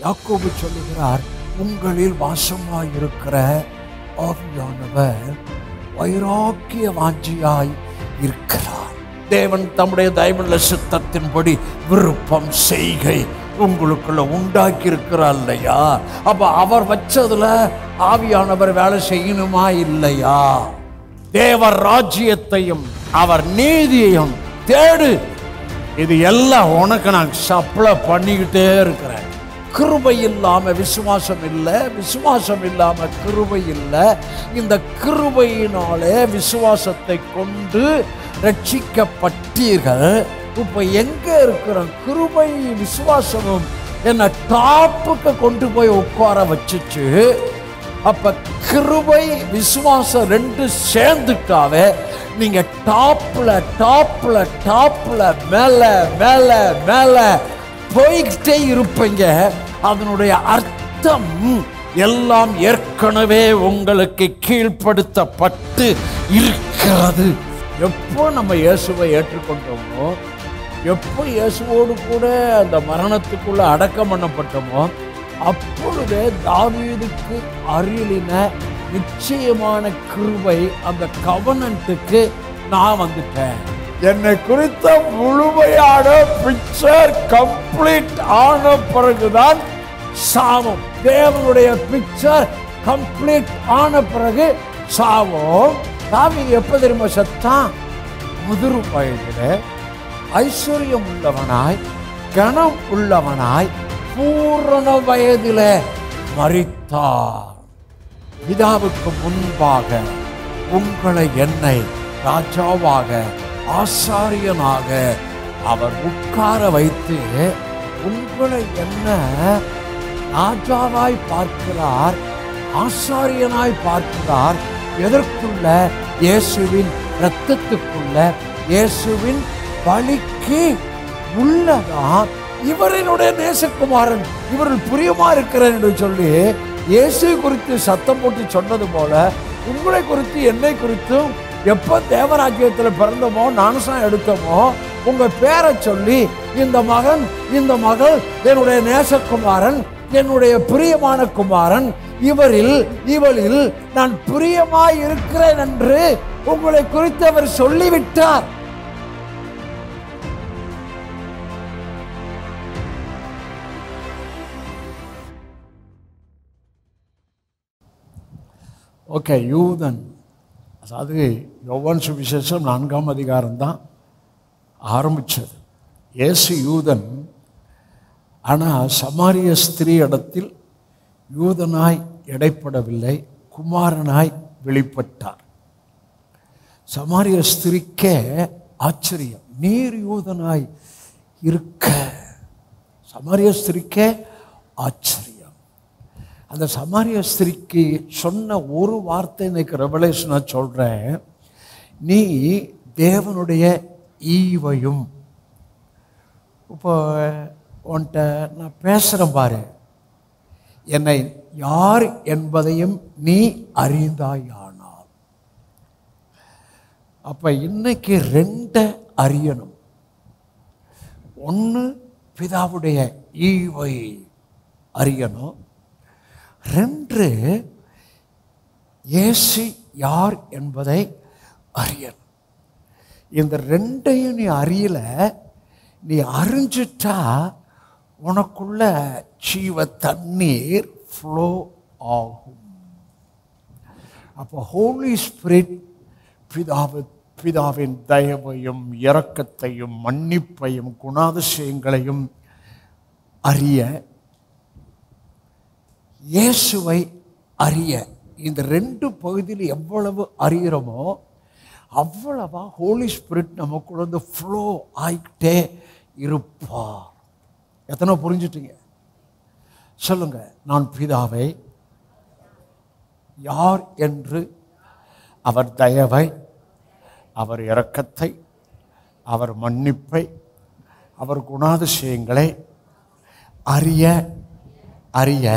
யாக்கோபு சொல்லுகிறார், உங்களில் வாசமாயிருக்கிற ஆவியானவர் வைராக்கிய வாஞ்சியாய் இருக்கிறார். தேவன் தம்முடைய தயவுள்ள சித்தத்தின்படி விருப்பம் செய்கை உங்களுக்குள்ள உண்டாக்கி இருக்கிறார் இல்லையா? அப்ப அவர் வச்சதுல ஆவியானவர் வேலை செய்யணுமா இல்லையா? தேவ ராஜ்யத்தையும் அவர் நீதியையும் தேடு. இது எல்லாம் உனக்கு நான் சப்ளை பண்ணிக்கிட்டே இருக்கிறேன். கிருபை இல்லாம விசுவாசம் இல்லை, விசுவாசம் இல்லாம கிருபை இல்லை. இந்த கிருபையினாலே விசுவாசத்தை கொண்டு ரட்சிக்கப்பட்டீர்கள். இப்ப எங்க இருக்கிற கிருபை விசுவாசமும் என்ன டாப்புக்கு கொண்டு போய் உட்கார வச்சுச்சு. அப்ப கிருபை விசுவாசம் ரெண்டு சேர்ந்துட்டாவே நீங்க டாப்ல டாப்ல டாப்ல மேல மேல மேல போய்கிட்டே இருப்பீங்க. அதனுடைய அர்த்தம் எல்லாம் ஏற்கனவே உங்களுக்கு கீழ்ப்படுத்தப்பட்டு இருக்கிறது. எப்போ நம்ம இயேசுவை ஏற்றுக்கொண்டோமோ, எப்போ இயேசுவோடு கூட அந்த மரணத்துக்குள்ள அடக்கம் பண்ணப்பட்டோமோ, அப்பொழுதே தாவீதுக்கு அருளின நிச்சயமான கிருபை அந்த கவனன்ட்டுக்கு நான் வந்துட்டேன். என்னை குறித்த முழுமையான பிக்சர் கம்ப்ளீட் ஆன பிறகுதான் சாவும். தேவனுடைய பிக்சர் கம்ப்ளீட் ஆன பிறகு சாவும். தாவீது எப்ப தெரியுமா செத்தான்? முதிர் வயதிலே ஐஸ்வர்யம் உள்ளவனாய் கனம் உள்ளவனாய் பூரண வயதிலே மரித்தார். பிதாவுக்கு முன்பாக உங்களை என்னை ராஜாவாக ஆசாரியனாக அவர் உட்கார வைத்து உங்களை என்ன ராஜாவாய் பார்க்கிறார், ஆசாரியனாய் பார்க்கிறார். எதற்குள்ள? இயேசுவின் இரத்தத்துக்குள்ள, இயேசுவின் பலிக்கு உள்ளதான். இவரினுடைய நேசகுமாரன், இவர்கள் பிரியமா இருக்கிறேன் என்று சொல்லி இயேசு குறித்து சத்தம் போட்டு சொன்னது போல உங்களை குறித்து என்னை குறித்தும் எப்போ தேவராஜ்யத்தில் பிறந்தோமோ ஞானஸ்நானம் எடுத்தோமோ உங்க பேரை சொல்லி இந்த மகன் இந்த மகள் என்னுடைய நேசகுமாரன், என்னுடைய பிரியமான குமாரன், இவளில் நான் பிரியமாய் இருக்கிறேன் என்று உங்களை குறித்து அவர் சொல்லிவிட்டார். ஓகே, யூதன், அதாவது யோவான் சுவிசேஷம் 4ஆம் அதிகாரம் தான் ஆரம்பிச்சது. இயேசு யூதன், ஆனால் சமாரிய ஸ்திரீ இடத்தில் யூதனாய் எடைப்படவில்லை, குமாரனாய் வெளிப்பட்டார். சமாரிய ஸ்திரீக்கே ஆச்சரியம், நீர் யூதனாய் இருக்க. சமாரிய ஸ்திரீக்கே ஆச்சரியம். அந்த சமாரிய ஸ்திரீக்கு சொன்ன ஒரு வார்த்தை இன்னைக்கு ரெவலேஷனா சொல்றேன். நீ தேவனுடைய ஈவையும், இப்போ உன்கிட்ட நான் பேசுகிறேன் பாரு, என்னை யார் என்பதையும் நீ அறிந்தாயானால். அப்போ இன்னைக்கு 2 அறியணும். ஒன்று பிதாவுடைய ஈவை அறியணும். 2 இயேசு யார் என்பதை அறியணும். இந்த 2ஐயும் நீ அறியல, நீ அறிஞ்சிட்டா உனக்குள்ள ஜீவ தண்ணீர் ஃப்ளோ ஆகும். அப்போ ஹோலி ஸ்பிரிட் பிதாவின் தயவையும் இரக்கத்தையும் மன்னிப்பையும் குணாதிசயங்களையும் அறிய, இயேசுவை அறிய, இந்த 2 பகுதியில் எவ்வளவு அறிகிறோமோ அவ்வளவா ஹோலி ஸ்பிரிட் நமக்குள்ள வந்து ஃப்ளோ ஆகிட்டே இருப்பார். எத்தனை புரிஞ்சுட்டீங்க? சொல்லுங்க, நான் பிதாவை யார் என்று, அவர் தயவை, அவர் இரக்கத்தை, அவர் மன்னிப்பை, அவர் குணாதிசயங்களை அறிய அறிய,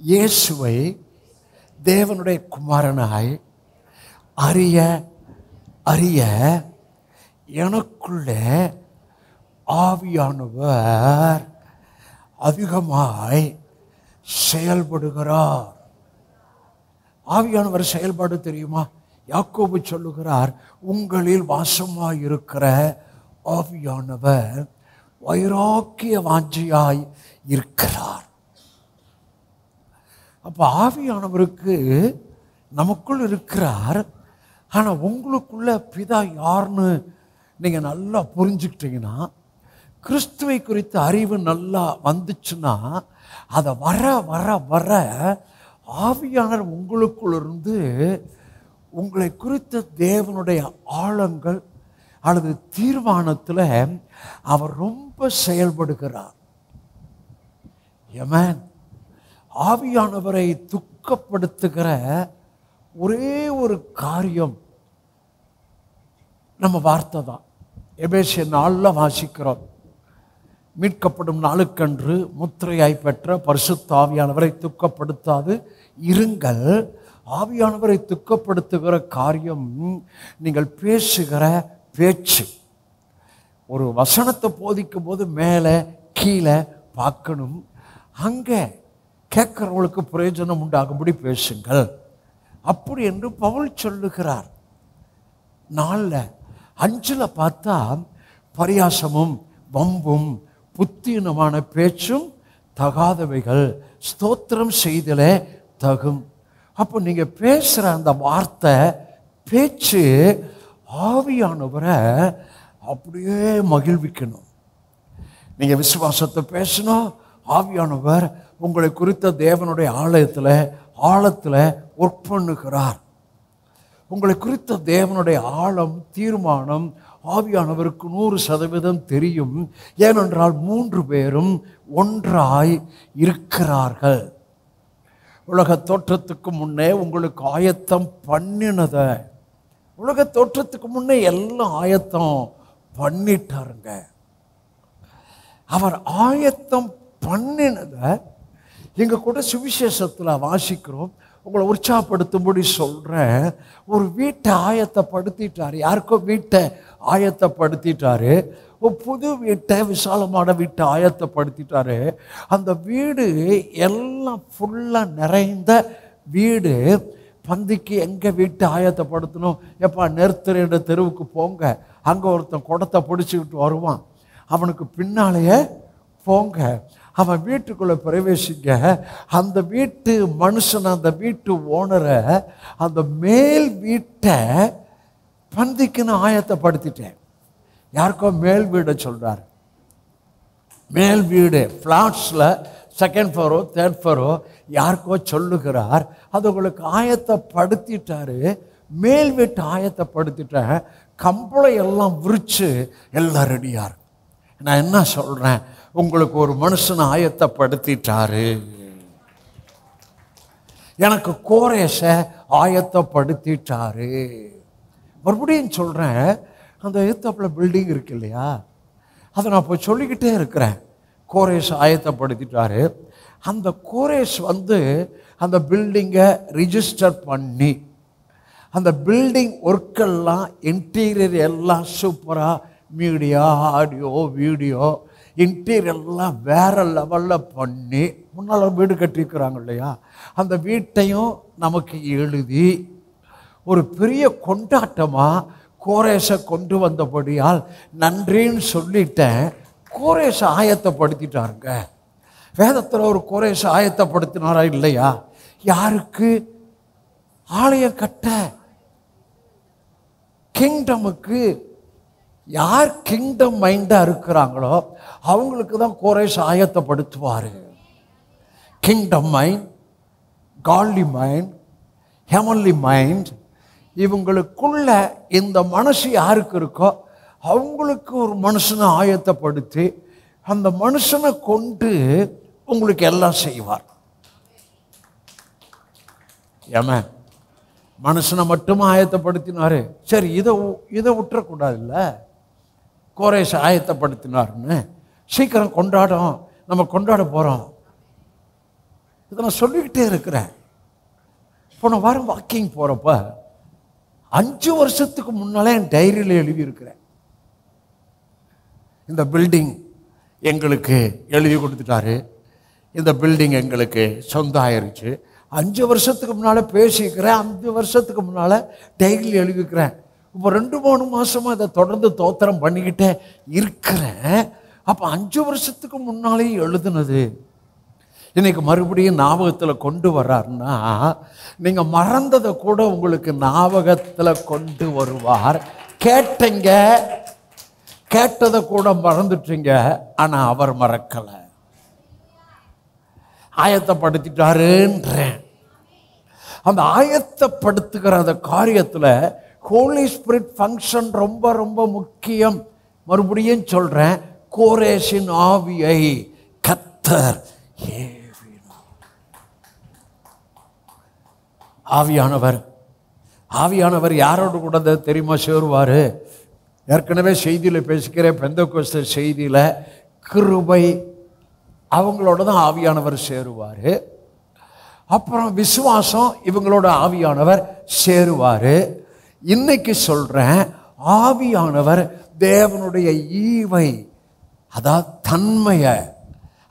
இயேசுவை தேவனுடைய குமாரனாய் அறிய அறிய, எனக்குள்ளே ஆவியானவர் அதிகமாய் செயல்படுகிறார். ஆவியானவர் செயல்பாடு தெரியுமா? யாக்கோபு சொல்லுகிறார், உங்களில் வாசமாய் இருக்கிற ஆவியானவர் வைராக்கிய வாஞ்சியாய் இருக்கிறார். அப்ப ஆவியானவருக்கு நமக்குள் இருக்கிறார். ஆனா உங்களுக்குள்ள பிதா யாருன்னு நீங்க நல்லா புரிஞ்சுக்கிட்டீங்கன்னா, கிறிஸ்துவை குறித்த அறிவு நல்லா வந்துச்சுன்னா, அதை வர வர வர ஆவியானவர் உங்களுக்குள் இருந்து உங்களை குறித்த தேவனுடைய ஆழங்கள் அல்லது தீர்மானத்தில் அவர் ரொம்ப செயல்படுகிறார். ஆமென். ஆவியானவரை துக்கப்படுத்துகிற ஒரே ஒரு காரியம் நம்ம வார்த்தை தான். எபேசியர் 4 வாசிக்கிறோம், மீட்கப்படும் நாளுக்கன்று முத்திரையாய் பெற்ற பரிசுத்த ஆவியானவரை துக்கப்படுத்தாது இருங்கள். ஆவியானவரை துக்கப்படுத்துகிற காரியம் நீங்கள் பேசுகிற பேச்சு. ஒரு வசனத்தை போதிக்கும் போது மேலே கீழே பார்க்கணும். அங்கே கேட்கிறவங்களுக்கு பிரயோஜனம் உண்டாகும்படி பேசுங்கள். அப்படி என்று பவுல் சொல்லுகிறார். 4:5 பார்த்தா பரியாசமும் வம்பும் புத்தீனமான பேச்சும் தகாதவைகள் ஸ்தோத்திரம் செய்தலே தகும். அப்போ நீங்க பேசுற அந்த வார்த்தை பேச்சு ஆவியானவரை அப்படியே மகிழ்விக்கணும். நீங்க விசுவாசத்தை பேசணும், ஆவியானவர் உங்களை குறித்த தேவனுடைய ஆழத்தில் ஒர்க் பண்ணுகிறார். உங்களை குறித்த தேவனுடைய ஆழம் தீர்மானம் ஆவியானவருக்கு 100% தெரியும். ஏனென்றால் 3 பேரும் ஒன்றாய் இருக்கிறார்கள். உலக தோற்றத்துக்கு முன்னே உங்களுக்கு ஆயத்தம் பண்ணினத, உலக தோற்றத்துக்கு முன்னே எல்லாம் ஆயத்தம் பண்ணிட்டாருங்க. அவர் ஆயத்தம் பண்ணினத எங்க கூட சுவிசேஷத்தில் வாசிக்கிறோம். உங்களை உற்சாகப்படுத்தும்படி சொல்கிறேன். ஒரு வீட்டை ஆயத்தப்படுத்திட்டாரு. யாருக்கோ வீட்டை ஆயத்தப்படுத்திட்டாரு. ஒரு புது வீட்டை, விசாலமான வீட்டை ஆயத்தப்படுத்திட்டாரு. அந்த வீடு எல்லாம் ஃபுல்லாக நிறைந்த வீடு. பந்திக்கு எங்கே வீட்டை ஆயத்தப்படுத்தணும்? எப்பா நிறுத்துற தெருவுக்கு போங்க, அங்கே ஒருத்தன் குடத்தை பிடிச்சிக்கிட்டு வருவான், அவனுக்கு பின்னாலேயே போங்க, அவன் வீட்டுக்குள்ளே பிரவேசிக்க. அந்த வீட்டு மனுஷன், அந்த வீட்டு ஓனரை, அந்த மேல் வீட்டை பந்திக்கு நான் ஆயத்தப்படுத்திட்டேன். யாருக்கோ மேல் வீடை சொல்கிறார். மேல் வீடு ஃப்ளாட்ஸில் 2nd ஃப்ளோரோ 3rd ஃப்ளோரோ யாருக்கோ சொல்லுகிறார். அது உங்களுக்கு ஆயத்தப்படுத்திட்டாரு. மேல் வீட்டை ஆயத்தப்படுத்திட்டேன். கம்பளம் எல்லாம் விரிச்சு எல்லாம் ரெடியாக இருக்கு. நான் என்ன சொல்கிறேன், உங்களுக்கு ஒரு மனுஷனை ஆயத்தப்படுத்திட்டாரு. எனக்கு கோரேசை ஆயத்தப்படுத்திட்டாரு. மறுபடியும் சொல்கிறேன், அந்த எத்தாப்பில் பில்டிங் இருக்கு இல்லையா, அதை நான் போய் சொல்லிக்கிட்டே இருக்கிறேன். கோரேஸ் ஆயத்தப்படுத்திட்டாரு. அந்த கோரேஸ் அந்த பில்டிங்கை ரிஜிஸ்டர் பண்ணி, அந்த பில்டிங் ஒர்க்கெல்லாம் இன்டீரியர் எல்லாம் சூப்பராக, மீடியா, ஆடியோ, வீடியோ, இன்டீரியர் எல்லாம் வேறு லெவலில் பண்ணி, முன்னால் வீடு கட்டியிருக்கிறாங்க இல்லையா, அந்த வீட்டையும் நமக்கு எழுதி ஒரு பெரிய கொண்டாட்டமாக கோரேசை கொண்டு வந்தபடியால் நன்றின்னு சொல்லிட்டேன். கோரேசை ஆயத்தப்படுத்திட்டாருங்க. வேதத்தில் ஒரு கோரேசை ஆயத்தப்படுத்தினாரா இல்லையா? யாருக்கு? ஆலயம் கட்ட, கிங்டமுக்கு. யார் கிங்டம் மைண்டாக இருக்கிறாங்களோ அவங்களுக்கு தான் கோரேஸ் ஆயத்தப்படுத்துவார். Kingdom mind, godly mind, heavenly mind, இவங்களுக்குள்ள இந்த மனசு யாருக்கு இருக்கோ அவங்களுக்கு ஒரு மனுஷனை ஆயத்தப்படுத்தி அந்த மனுஷனை கொண்டு உங்களுக்கு எல்லாம் செய்வார். ஏமா மனுஷனை மட்டும் ஆயத்தப்படுத்தினாரு, சரி இதை விட்டுறக்கூடாது இல்லை, கோரேஸ் ஆயத்தப்படுத்தினாருன்னு சீக்கிரம் நம்ம கொண்டாட போகிறோம். இதை நான் சொல்லிக்கிட்டே இருக்கிறேன். போன வாரம் வாக்கிங் போகிறப்ப 5 வருஷத்துக்கு முன்னாலே என் டைரியில் எழுதியிருக்கிறேன். இந்த பில்டிங் எங்களுக்கு எழுதி கொடுத்துட்டாரு, இந்த பில்டிங் எங்களுக்கு சொந்தம் ஆயிருச்சு. 5 வருஷத்துக்கு முன்னால் பேசிக்கிறேன், 5 வருஷத்துக்கு முன்னால் டெய்லி எழுதிக்கிறேன். இப்போ 2-3 மாதமாக அதை தொடர்ந்து தோத்திரம் பண்ணிக்கிட்டே இருக்கிறேன். அப்போ 5 வருஷத்துக்கு முன்னாலே எழுதுனது இன்னைக்கு மறுபடியும் ஞாபகத்தில் கொண்டு வர்றாருன்னா, நீங்கள் மறந்ததை கூட உங்களுக்கு ஞாபகத்தில் கொண்டு வருவார். கேட்டதை கூட மறந்துட்டீங்க, ஆனால் அவர் மறக்கலை. ஆயத்தப்படுத்திட்டாருன்றேன். அந்த ஆயத்தப்படுத்துகிற அந்த காரியத்தில் ஹோலி ஸ்பிரிட் ஃபங்க்ஷன் ரொம்ப ரொம்ப முக்கியம். மறுபடியும் சொல்கிறேன், கோரேசின் ஆவியை கர்த்தர் ஏவினார். ஆவியானவர் யாரோடு கூட தெரியுமா சேருவார்? ஏற்கனவே செய்தியில் பேசிக்கிறேன், பெந்தெகோஸ்தே செய்தியில் கிருபை அவங்களோட தான் ஆவியானவர் சேருவார். அப்புறம் விசுவாசம் இவங்களோட ஆவியானவர் சேருவார். இன்னைக்கு சொல்கிறேன், ஆவியானவர் தேவனுடைய ஈவை, அதாவது தன்மையை,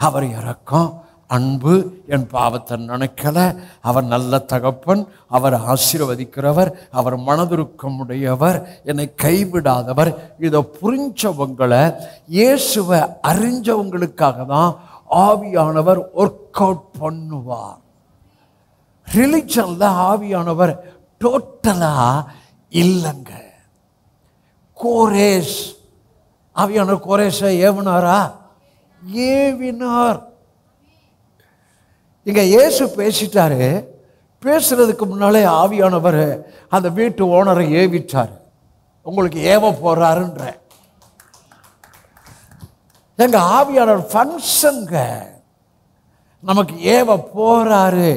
அவர் இரக்கம், அன்பு, என் பாவத்தை நினைக்கலை, அவர் நல்ல தகப்பன், அவர் ஆசீர்வதிக்கிறவர், அவர் மனதுருக்கமுடையவர், என்னை கைவிடாதவர். இதை புரிஞ்சவங்களை, இயேசுவை அறிஞ்சவங்களுக்காக தான் ஆவியானவர் ஒர்க் அவுட் பண்ணுவார். ரிலிஜன்ல ஆவியானவர் டோட்டலா இல்லைங்க. கோரேஸ் ஆவியானவர் கோரேஸை ஏவினாரா? ஏவினார். இங்க இயேசு பேசிட்டாரு. பேசுறதுக்கு முன்னாலே ஆவியானவர் அந்த வீட்டு ஓனரை ஏவிட்டார். உங்களுக்கு ஏவ போறாருன்ற எங்க ஆவியானவர் ஃபங்க்ஷன்க நமக்கு ஏவ போறாரு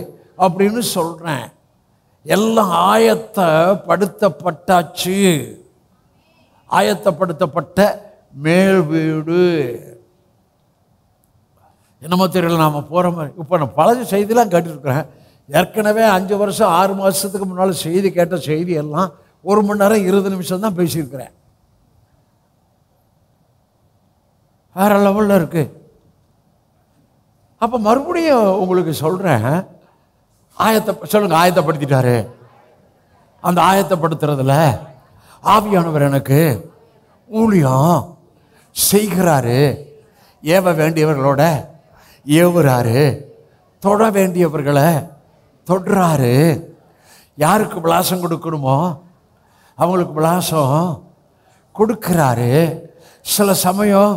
அப்படின்னு சொல்றேன். எல்லாம் ஆயத்தப்படுத்தப்பட்டாச்சு. ஆயத்தப்படுத்தப்பட்ட மேல் வீடு என்னமோ தெரியல, நாம் போகிற மாதிரி. இப்போ நான் பழைய செய்திலாம் கேட்டுருக்குறேன். ஏற்கனவே 5 வருஷம் 6 மாதத்துக்கு முன்னால் செய்தி கேட்ட செய்தி எல்லாம் 1 மணி நேரம் 20 நிமிஷம் தான் பேசியிருக்கிறேன். வேற லெவலில் இருக்கு. அப்போ மறுபடியும் உங்களுக்கு சொல்கிறேன், சொல்லுங்க, ஆயத்தப்படுத்திட்டாரு. அந்த ஆயத்தப்படுத்துறதுல ஆவியானவர் எனக்கு ஊழியம் செய்கிறாரு. ஏவ வேண்டியவர்களோட ஏவுறாரு, தொட வேண்டியவர்களை தொடுறாரு. யாருக்கு விலாசம் கொடுக்கணுமோ அவங்களுக்கு விலாசம் கொடுக்கிறாரு. சில சமயம்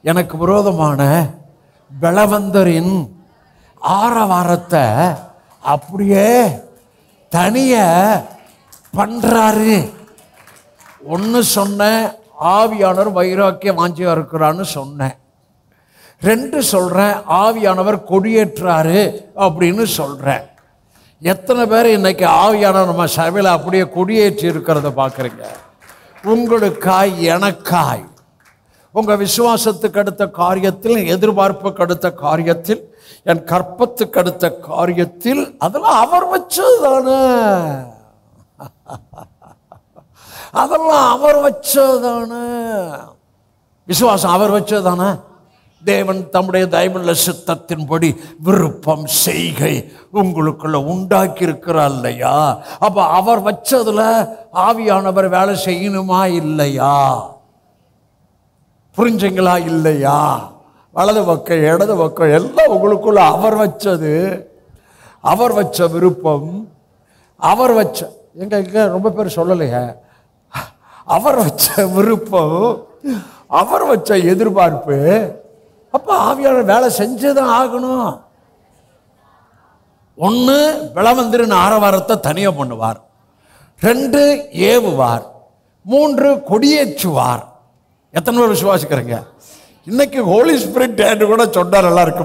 எனக்கு விரோதமான பலவந்தரின் ஆரவாரத்தை அப்படியே தனிய பண்றாரு. ஒன்று சொன்னேன், ஆவியானவர் வைராக்கிய வாஞ்சியா இருக்கிறான்னு சொன்னேன். 2 சொல்றேன், ஆவியானவர் கொடியேற்றாரு அப்படின்னு சொல்றேன். எத்தனை பேர் இன்னைக்கு ஆவியானவர் நம்ம சபையில் அப்படியே கொடியேற்றி இருக்கிறத பார்க்குறீங்க? உங்களுக்காய், எனக்காய், உங்க விசுவாசத்துக்கு அடுத்த காரியத்தில், எதிர்பார்ப்புக்கு அடுத்த காரியத்தில், என் கற்பத்துக்கு அடுத்த காரியத்தில், அதெல்லாம் அவர் வச்சது தானே. அதெல்லாம் அவர் வச்சதானே. விசுவாசம் அவர் வச்சதானே. தேவன் தம்முடைய தயவுள்ள சித்தத்தின்படி விருப்பம் செய்கை உங்களுக்குள்ள உண்டாக்கி இருக்கிறார் இல்லையா? அப்ப அவர் வச்சதுல ஆவியானவர் வேலை செய்யணுமா இல்லையா? புரிஞ்சுங்களா இல்லையா? வலது பக்கம் இடது பக்கம் எல்லாம் உங்களுக்குள்ள அவர் வச்சது, அவர் வச்ச விருப்பம், அவர் வச்ச, எங்க ரொம்ப பேர் சொல்லலையே, அவர் வச்ச விருப்பம், அவர் வச்ச எதிர்பார்ப்பு. அப்ப ஆவியானவர் வேலை செஞ்சுதான் ஆகணும். 1 பலவந்தரின் ஆரவாரத்தை தனியா பண்ணுவார், 2 ஏவுவார், 3 கொடியேற்றுவார். எத்தனை பேர் விசுவாசிக்கிறீங்க? இன்னைக்கு ஹோலி ஸ்பிரிட் கூட சொன்னா நல்லா இருக்கு.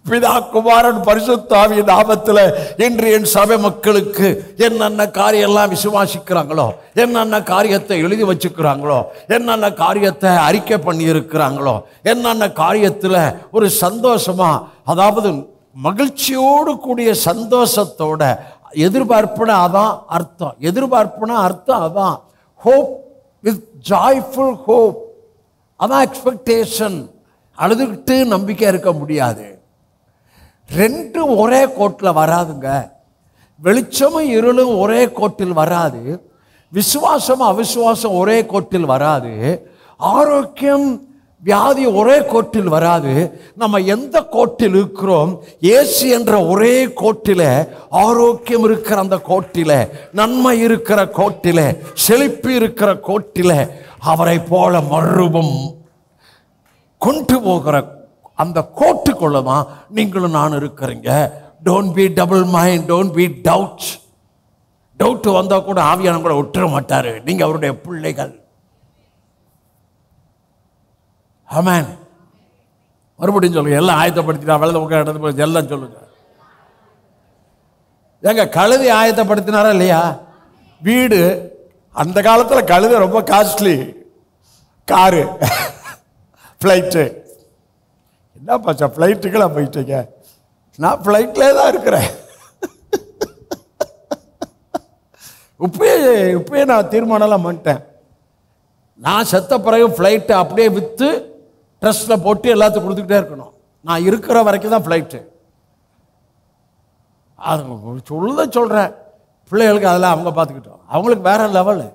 பிதா குமாரன் பரிசுத்த ஆவி நாமத்தில் இன்று என் சபை மக்களுக்கு என்னென்ன காரியம் எல்லாம் விசுவாசிக்கிறாங்களோ, என்னென்ன காரியத்தை எழுதி வச்சுக்கிறாங்களோ, என்னென்ன காரியத்தை அறிக்கை பண்ணி இருக்கிறாங்களோ, என்னென்ன காரியத்தில் ஒரு சந்தோஷமா, அதாவது மகிழ்ச்சியோடு கூடிய சந்தோஷத்தோட, எதிர்பார்ப்புனா அதான் அர்த்தம். எதிர்பார்ப்புனா அர்த்தம் அதான். ஹோப் வித் ஜாய்ஃபுல் ஹோப், அதான் எக்ஸ்பெக்டேஷன். அழுதுகிட்டு நம்பிக்கை இருக்க முடியாது. ரெண்டும் ஒரே கோட்டில் வராதுங்க. வெளிச்சமும் இருளும் ஒரே கோட்டில் வராது. விசுவாசமும் அவிசுவாசம் ஒரே கோட்டில் வராது. ஆரோக்கியம் வியாதி ஒரே கோட்டில் வராது. நம்ம எந்த கோட்டில் இருக்கிறோம்? இயேசு என்ற ஒரே கோட்டில, ஆரோக்கியம் இருக்கிற அந்த கோட்டில, நன்மை இருக்கிற கோட்டில, செழிப்பு இருக்கிற கோட்டில அவரை போல மறுரூபம் கொண்டு போகிற அந்த கோட்டுக்குள்ள தான் நீங்களும் நான் இருக்கிறீங்க. Don't be double mind, don't be doubt. Doubt வந்தா கூட ஆவியான கூட விட்டுற மாட்டாரு. நீங்க அவருடைய பிள்ளைகள். ஆமென். மறுபடியும் சொல்லுங்க. எல்லாம் ஆயத்தப்படுத்திட்டா வலது பக்கம் இடது பக்கம் எல்லாம் சொல்லுங்க. ஏங்க கழுதை ஆயத்தப்படுத்தினாரா இல்லையா? வீடு அந்த காலத்தில் கழுதை ரொம்ப காஸ்ட்லி. Car, flight. என்ன பாச்சா ஃப்ளைட்டுக்கெல்லாம் போயிட்டீங்க? நான் ஃப்ளைட்லே தான் இருக்கிறேன். இப்பயே நான் தீர்மானம்லாம் பண்ணிட்டேன். நான் செத்த பிறகு ஃப்ளைட்டை அப்படியே விற்று ட்ரெஸ்ட்டில் போட்டு எல்லாத்துக்கும் கொடுத்துக்கிட்டே இருக்கணும். நான் இருக்கிற வரைக்கும் தான் ஃப்ளைட்டு. அது சொல்கிறேன். பிள்ளைகளுக்கு அதெல்லாம் அவங்க பார்த்துக்கிட்டோம். அவங்களுக்கு வேற லெவலு.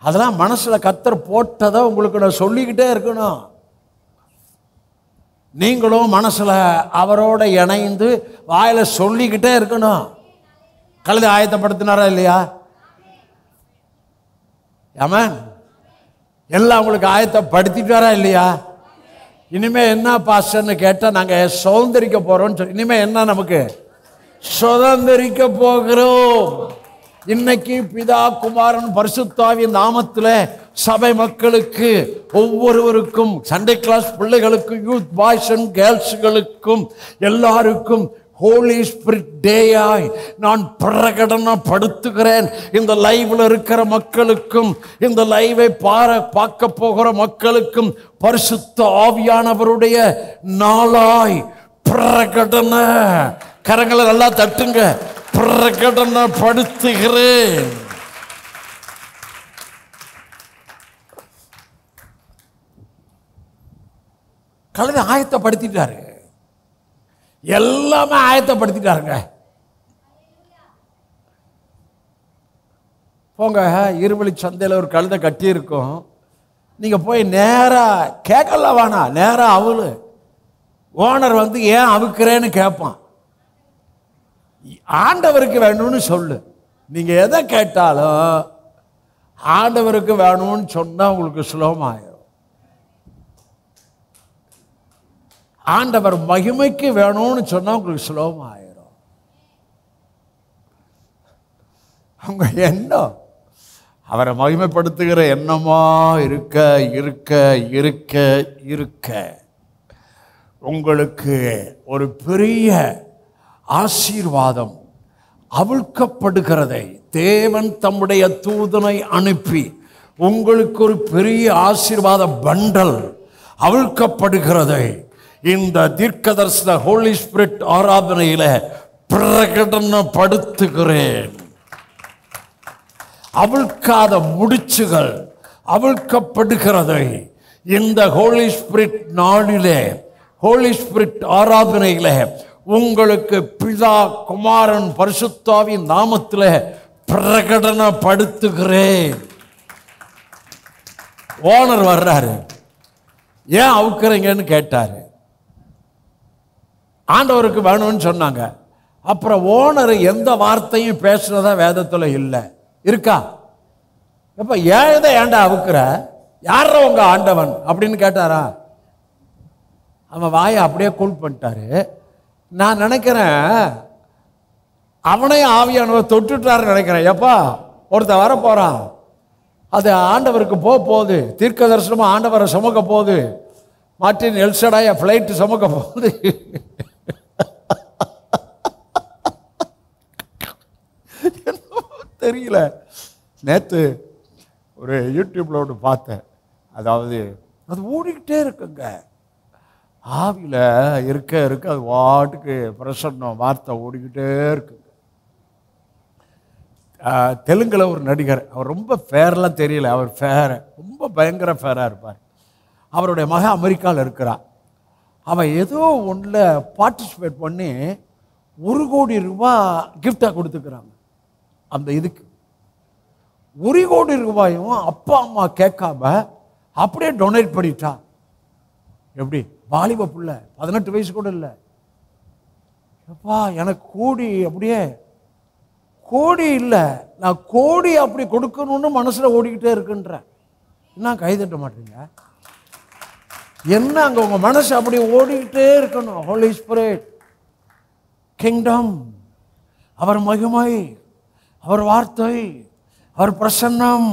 அதெல்லாம் மனசில் கர்த்தர் போட்டதை உங்களுக்கு நான் சொல்லிக்கிட்டே இருக்கணும். நீங்களும் மனசில் அவரோட இணைந்து வாயில சொல்லிக்கிட்டே இருக்கணும். கழுதை ஆயத்தப்படுத்தினாரா இல்லையா? ஆமென். எல்லாம் உங்களுக்கு ஆயத்தப்படுத்திட்டாரா இல்லையா? இனிமே என்ன பாஸ்டர்னு கேட்டால் நாங்கள் சுதந்திரிக்க போகிறோம்னு சொல்லி, இனிமே என்ன நமக்கு சுதந்திரிக்க போகிறோம். இன்னைக்கு பிதா குமாரன் பரிசுத்தாவின் நாமத்தில் சபை மக்களுக்கு ஒவ்வொருவருக்கும், சண்டே கிளாஸ் பிள்ளைகளுக்கும், யூத் பாய்ஸ் அண்ட் கேர்ள்ஸுகளுக்கும் எல்லாருக்கும் ஹோலி ஸ்பிரிட் டேயாய் நான் பிரகடனப்படுத்துகிறேன். இந்த லைவ்ல இருக்கிற மக்களுக்கும், இந்த லைவை பார்க்க போகிற மக்களுக்கும் பரிசுத்த ஆவியானவருடைய நாளாய் பிரகடன, கரங்களை நல்லா தட்டுங்க, பிரகடனப்படுத்துகிறேன். கழுதை ஆயத்தப்படுத்திட்டாரு. எல்லாமே ஆயத்தப்படுத்திட்டாருங்க. போங்க, இருவழி சந்தையில் ஒரு கழுதை கட்டி இருக்கும். நீங்க போய் நேரா கேட்கல வேணாம், நேரா அவளு ஓனர் வந்து ஏன் அவுக்கிறேன்னு கேட்பான். ஆண்டவருக்கு வேணும்னு சொல்லு. நீங்க எதை கேட்டாலும் ஆண்டவருக்கு வேணும்னு சொன்னா உங்களுக்கு சுலபமாயிரும். ஆண்டவர் மகிமைக்கு வேணும்னு சொன்னா உங்களுக்கு சுலபமாயிரும். அவங்க எண்ணம் அவரை மகிமைப்படுத்துகிற எண்ணமா இருக்க இருக்க இருக்க இருக்க உங்களுக்கு ஒரு பெரிய ஆசீர்வாதம் அவிழ்க்கப்படுகிறதை தேவன் தம்முடைய தூதனை அனுப்பி உங்களுக்கு ஒரு பெரிய ஆசீர்வாத பண்டல் அவிழ்க்கப்படுகிறதை இந்த தீர்க்கதரிசன ஹோலி ஸ்பிரிட் ஆராதனையில பிரகடனப்படுத்துகிறேன். அவிழ்க்காத முடிச்சுகள் அவிழ்க்கப்படுகிறதை இந்த ஹோலி ஸ்பிரிட் நாளிலே, ஹோலி ஸ்பிரிட் ஆராதனையில உங்களுக்கு பிதா குமாரன் பரிசுத்தாவின் நாமத்தில் பிரகடனப்படுத்துகிறேன். ஓனர் வர்றாரு. ஏன் அவுக்குறீங்கன்னு கேட்டாரு. ஆண்டவருக்கு வேணும்னு சொன்னாங்க. அப்புறம் ஓனர் எந்த வார்த்தையும் பேசுறதா வேதத்துல இல்லை. இருக்கா? எப்ப ஏன் ஏண்டா அவுக்குற, யார உங்க ஆண்டவன் அப்படின்னு கேட்டாரா? அவன் வாயை அப்படியே கூல் பண்ணிட்டாரு. நான் நினைக்கிறேன் அவனையும் ஆவியானவர் தொட்டுட்டாரு நினைக்கிறேன். எப்பா ஒருத்தன் வர போறான், அது ஆண்டவருக்கு போகுது, தீர்க்க தரிசனமா ஆண்டவரை சுமக்க போகுது, மார்ட்டின் எல்சடாய பிளைட் சுமக்க போகுது. தெரியல. நேற்று ஒரு யூடியூப்ல ஒன்று பார்த்தேன். அதாவது அது ஓடிக்கிட்டே இருக்குங்க. ஆவியில் இருக்க இருக்க அது வாட்டுக்கு பிரசன்னம் வார்த்தை ஓடிக்கிட்டே இருக்குங்க. தெலுங்கில் ஒரு நடிகர், அவர் ரொம்ப ஃபேர்லாம் தெரியல, அவர் ஃபேர் ரொம்ப பயங்கர ஃபேராக இருப்பார். அவருடைய மகன் அமெரிக்காவில் இருக்கிறான். அவன் ஏதோ ஒன்றில் பார்ட்டிசிபேட் பண்ணி 1 கோடி ரூபாய் கிஃப்டாக கொடுத்துக்கிறாங்க. அந்த இதுக்கு 1 கோடி ரூபாயும் அப்பா அம்மா கேட்காம அப்படியே டொனேட் பண்ணிட்டா. எப்படி வாலிப புள்ள, 18 வயசு கூட இல்லை. எப்பா எனக்கு கோடி, அப்படியே கோடி இல்லை, நான் கோடி அப்படி கொடுக்கணும்னு மனசில் ஓடிக்கிட்டே இருக்குன்றேன். என்ன கைதட்ட மாட்டீங்க? என்ன அங்கே உங்கள் மனசு அப்படி ஓடிக்கிட்டே இருக்கணும். ஹோலி ஸ்பிரிட், கிங்டம், அவர் மகிமை, அவர் வார்த்தை, அவர் பிரசன்னம்.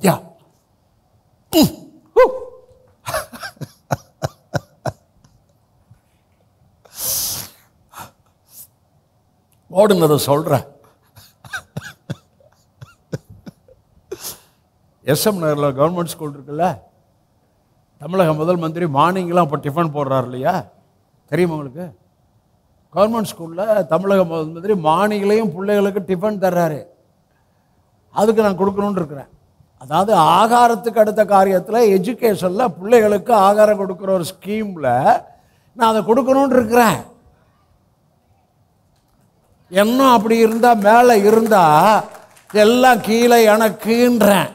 யா ஓடுனதை சொல்கிறேன். எஸ்எம் நகரில் கவர்மெண்ட் ஸ்கூல் இருக்குல்ல, தமிழக முதல் மந்திரி மார்னிங்லாம் இப்போ டிஃபன் போடுறாரு இல்லையா, தெரியுமா உங்களுக்கு? கவர்மெண்ட் ஸ்கூலில் தமிழக முதல் மந்திரி மார்னிங்லேயும் பிள்ளைகளுக்கு டிஃபன் தர்றாரு. அதுக்கு நான் கொடுக்கணுன்னு இருக்கிறேன். அதாவது ஆகாரத்துக்கு அடுத்த காரியத்தில் எஜுகேஷனில் பிள்ளைகளுக்கு ஆகாரம் கொடுக்குற ஒரு ஸ்கீமில் நான் அதை கொடுக்கணுன்னு இருக்கிறேன். என்ன அப்படி இருந்தால், மேலே இருந்தால் எல்லாம் கீழே எனக்குன்றேன்.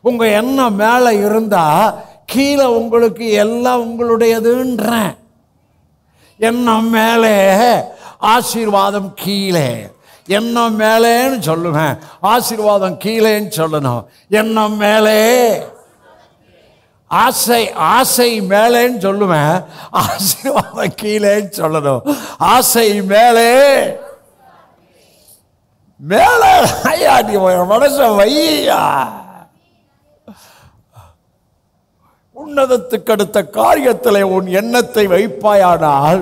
உங்கள் எண்ணம் மேலே இருந்தால் கீழே உங்களுக்கு எல்லாம் உங்களுடையதுன்றேன். எண்ணம் மேலே, ஆசீர்வாதம் கீழே. எண்ணம் மேலேன்னு சொல்லுவேன், ஆசீர்வாதம் கீழேன்னு சொல்லணும். எண்ணம் மேலே, ஆசை ஆசை மேலேன்னு சொல்லுவேன், ஆசீர்வாதம் கீழேன்னு சொல்லணும். ஆசை மேலே, மேலே ஐயா, நீ மனச வையா. உன்னதத்துக்கு அடுத்த காரியத்தில் உன் எண்ணத்தை வைப்பாயானால்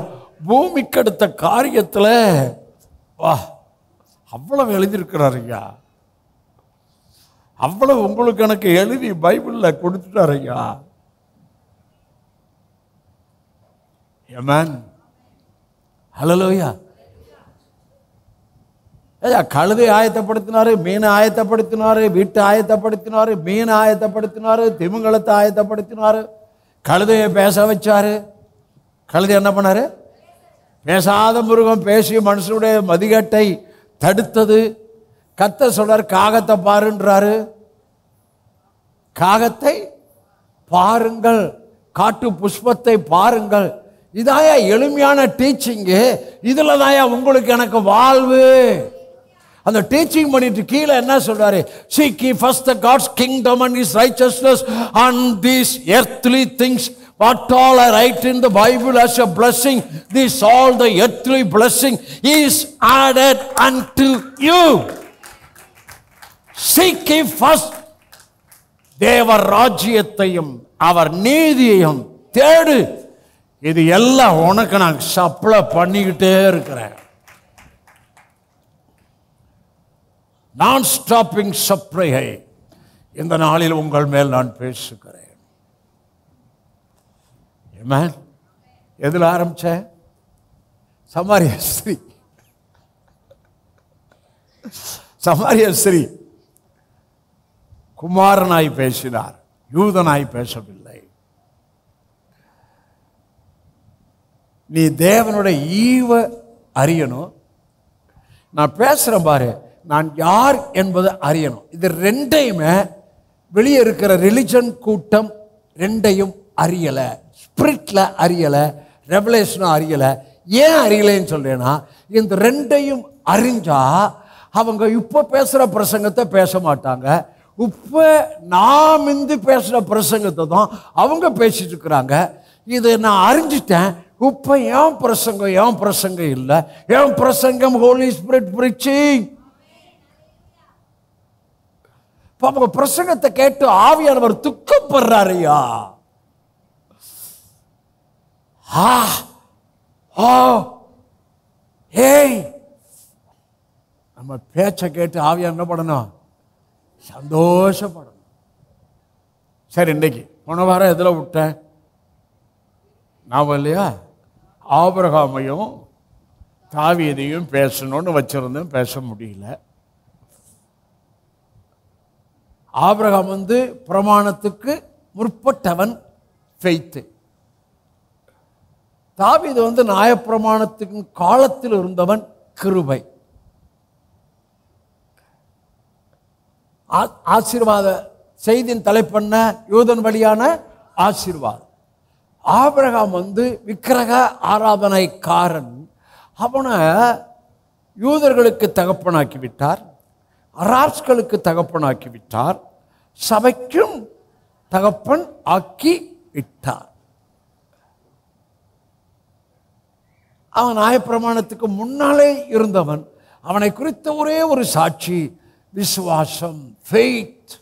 பூமிக்கு அடுத்த காரியத்தில் வா. அவ்வளவு எழுதியிருக்கிறார் ஐயா, அவ்வளவு உங்களுக்கு எனக்கு எழுதி பைபிளில் கொடுத்துட்டார் ஐயா. ஆமென், ஹல்லேலூயா. ஐயா கழுதை ஆயத்தப்படுத்தினாரு, மீனை ஆயத்தப்படுத்தினாரு, வீட்டை ஆயத்தப்படுத்தினாரு, மீனை ஆயத்தப்படுத்தினாரு, திமிங்கலத்தை ஆயத்தப்படுத்தினாரு, கழுதையை பேச வச்சாரு. கழுதை என்ன பண்ணாரு? பேசாத மிருகம் பேசி மனுஷனுடைய மதிகட்டை தடுத்தது. கர்த்தர் சொல்றாரு, காகத்தை பாருன்றாரு. காகத்தை பாருங்கள், காட்டு புஷ்பத்தை பாருங்கள். இதாயா எளிமையான டீச்சிங்கு. இதுல தாயா உங்களுக்கு எனக்கு வாழ்வு. அந்த டீச்சிங் பண்ணிட்டு கீழே என்ன சொல்றாரு? Seek ye first the God's kingdom and his righteousness, and these earthly things what all are right in the Bible as a blessing, this all the earthly blessing is added unto you. Seek ye first தேவ ராஜ்யத்தையும் அவர் நீதியையும் தேடு. இது எல்லாம் உனக்கு நான் supply பண்ணிக்கிட்டே இருக்கிறேன். நான் ஸ்டாப்பிங் சப்ளையை இந்த நாளில் உங்கள் மேல் நான் பேசுகிறேன். ஆமென். எதில் ஆரம்பிச்சேன்? சமாரிய ஸ்திரீ. சமாரிய ஸ்திரீ குமாரனாய் பேசினார், யூதனாய் பேசவில்லை. நீ தேவனுடைய ஈவ அறியணும். நான் பேசுறேன் பாரு, நான் யார் என்பதை அறியணும். இது ரெண்டையுமே வெளியே இருக்கிற ரிலிஜன் கூட்டம் ரெண்டையும் அறியல. ஸ்பிரிட்ல அறியல, ரெவலேஷன் அறியல. ஏன் அறியலைன்னு சொல்றேன்னா, இந்த ரெண்டையும் அறிஞ்சா அவங்க இப்ப பேசுற பிரசங்கத்தை பேச மாட்டாங்க. இப்ப நாம் இந்த பேசுற பிரசங்கத்தை தான் அவங்க பேசிட்டு இருக்கிறாங்க. இதை நான் அறிஞ்சிட்டேன். இப்ப ஏன் பிரசங்கம் இல்லை. ஏன் பிரசங்கம் ஹோலி ஸ்பிரிட் பிரீச்சிங். அவங்க பிரசங்கத்தை கேட்டு ஆவியானவர் துக்கப்படுறாருயா. நம்ம பேச்ச கேட்டு ஆவியார் என்ன பண்ணணும்? சந்தோஷப்படணும். சரி, இன்னைக்கு போன வாரம் எதில் விட்டேன்? நான் இல்லையா, ஆபிரகாமையும் தாவீதையும் பேசணும்னு வச்சிருந்தேன், பேச முடியல. ஆபிரகாம் பிரமாணத்துக்கு முற்பட்டவன் ஃபெய்த். தாவீது நியாயப்பிரமாணத்தின் காலத்தில் இருந்தவன் கிருபை. ஆசீர்வாத செய்தியின் தலைப்பண்ண யூதன் வழியான ஆசீர்வாதம். ஆபிரகாம் விக்கிரக ஆராதனைக்காரன். அவனை யூதர்களுக்கு தகப்பனாக்கி விட்டார், அராஸ்களுக்கு தகப்பனாக்கி விட்டார், சபைக்கும் தகப்பன் ஆக்கி விட்டார். அவன் நியாயப்பிரமாணத்துக்கு முன்னாலே இருந்தவன். அவனை குறித்த ஒரே ஒரு சாட்சி விசுவாசம், ஃபெய்த்.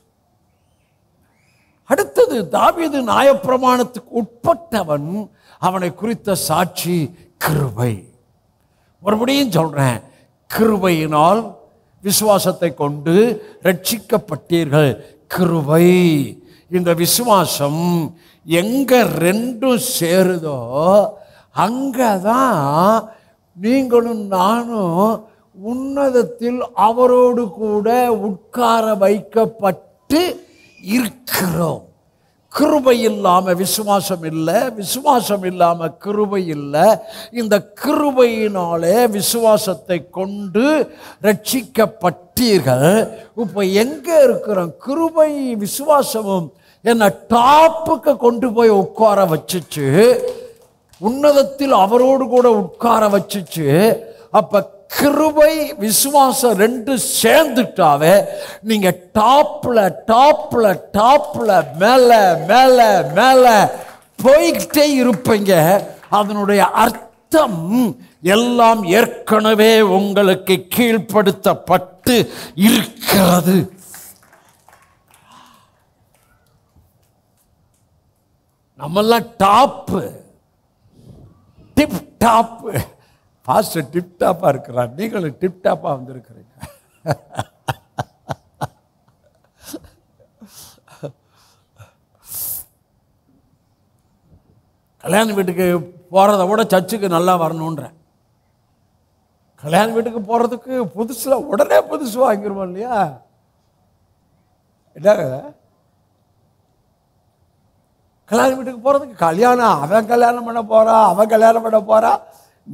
அடுத்தது தாவீது நியாயப்பிரமாணத்துக்கு உட்பட்டவன். அவனை குறித்த சாட்சி கிருபை. மறுபடியும் சொல்றேன், கிருபையினால் விசுவாசத்தை கொண்டு ரட்சிக்கப்பட்டீர்கள். கிருபை. இந்த விசுவாசம் எங்க ரெண்டும் சேருதோ அங்கதான் நீங்களும் நானும் உன்னதத்தில் அவரோடு கூட உட்கார வைக்கப்பட்டு இருக்கிறோம். கிருபை இல்லாம விசுவாசம் இல்லை, விசுவாசம் இல்லாம கிருபை இல்லை. இந்த கிருபையினாலே விசுவாசத்தை கொண்டு ரட்சிக்கப்பட்டீர்கள். இப்ப எங்க இருக்கிறோம்? கிருபை விசுவாசமும் என்ன டாப்புக்கு கொண்டு போய் உட்கார வச்சுச்சு, உன்னதத்தில் அவரோடு கூட உட்கார வச்சுச்சு. அப்ப கிருபை விசுவாசம் ரெண்டு சேர்ந்துட்டாவே நீங்க டாப்ல டாப்ல டாப்ல மேல மேல மேல போய்கிட்டே இருப்பீங்க. அதனுடைய அர்த்தம் எல்லாம் ஏற்கனவே உங்களுக்கு கீழ்ப்படுத்தப்பட்டு இருக்கிறது. நம்மெல்லாம் top, tip top. Pastor tip டாப்பா இருக்கிறார், நீங்களும் டிப் டாப்பா வந்திருக்கிறீங்க. கல்யாண வீட்டுக்கு போறதை விட சர்ச்சுக்கு நல்லா வரணுன்ற. கல்யாண வீட்டுக்கு போறதுக்கு புதுசுல உடனே புதுசு வாங்கிடுவோம் இல்லையா? என்ன கல்யாண வீட்டுக்கு போறதுக்கு கல்யாணம், அவன் கல்யாணம் பண்ண போறான், அவன் கல்யாணம் பண்ண போறான்.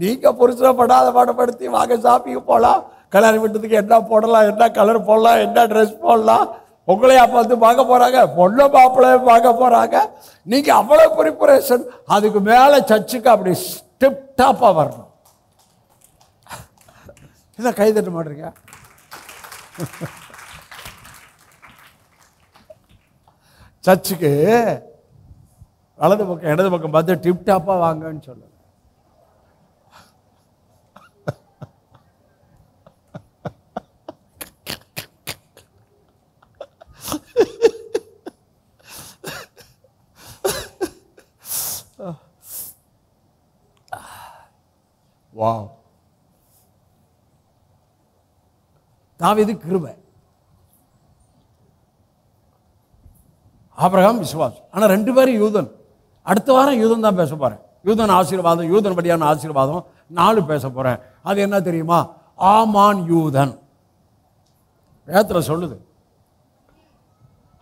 நீங்க புருஷனை படாத பாடப்படுத்தி வாங்க ஷாப்பிங் போகலாம். கல்யாண வீட்டுக்கு என்ன போடலாம், என்ன கலர் போடலாம், என்ன ட்ரெஸ் போடலாம். உங்களையும் அப்போ பார்க்க போறாங்க, பொண்ணை மாப்பிள்ளையும் பார்க்க போறாங்க. நீங்க அவ்வளவு ப்ரிப்பரேஷன். அதுக்கு மேல சர்ச்சுக்கு அப்படி டிப் டாப்பா வரணும். இதை கை தட்ட மாட்டீங்க? சர்ச்சுக்கு வலது பக்கம் இடது பக்கம் பார்த்து டிப் டாப்பா வாங்கன்னு சொல்ல. வாவ். தாவீது கிருபை, ஆபிரகாம் விசுவாசம். ஆனா ரெண்டு பேரும் யூதன். அடுத்த வாரம் யூதன் தான் பேச போறேன். யூதன் ஆசீர்வாதம், யூதன் படியான ஆசீர்வாதம் 4 பேச போறேன். அது என்ன தெரியுமா? ஆமான் யூதன் வேதத்துல சொல்லுது.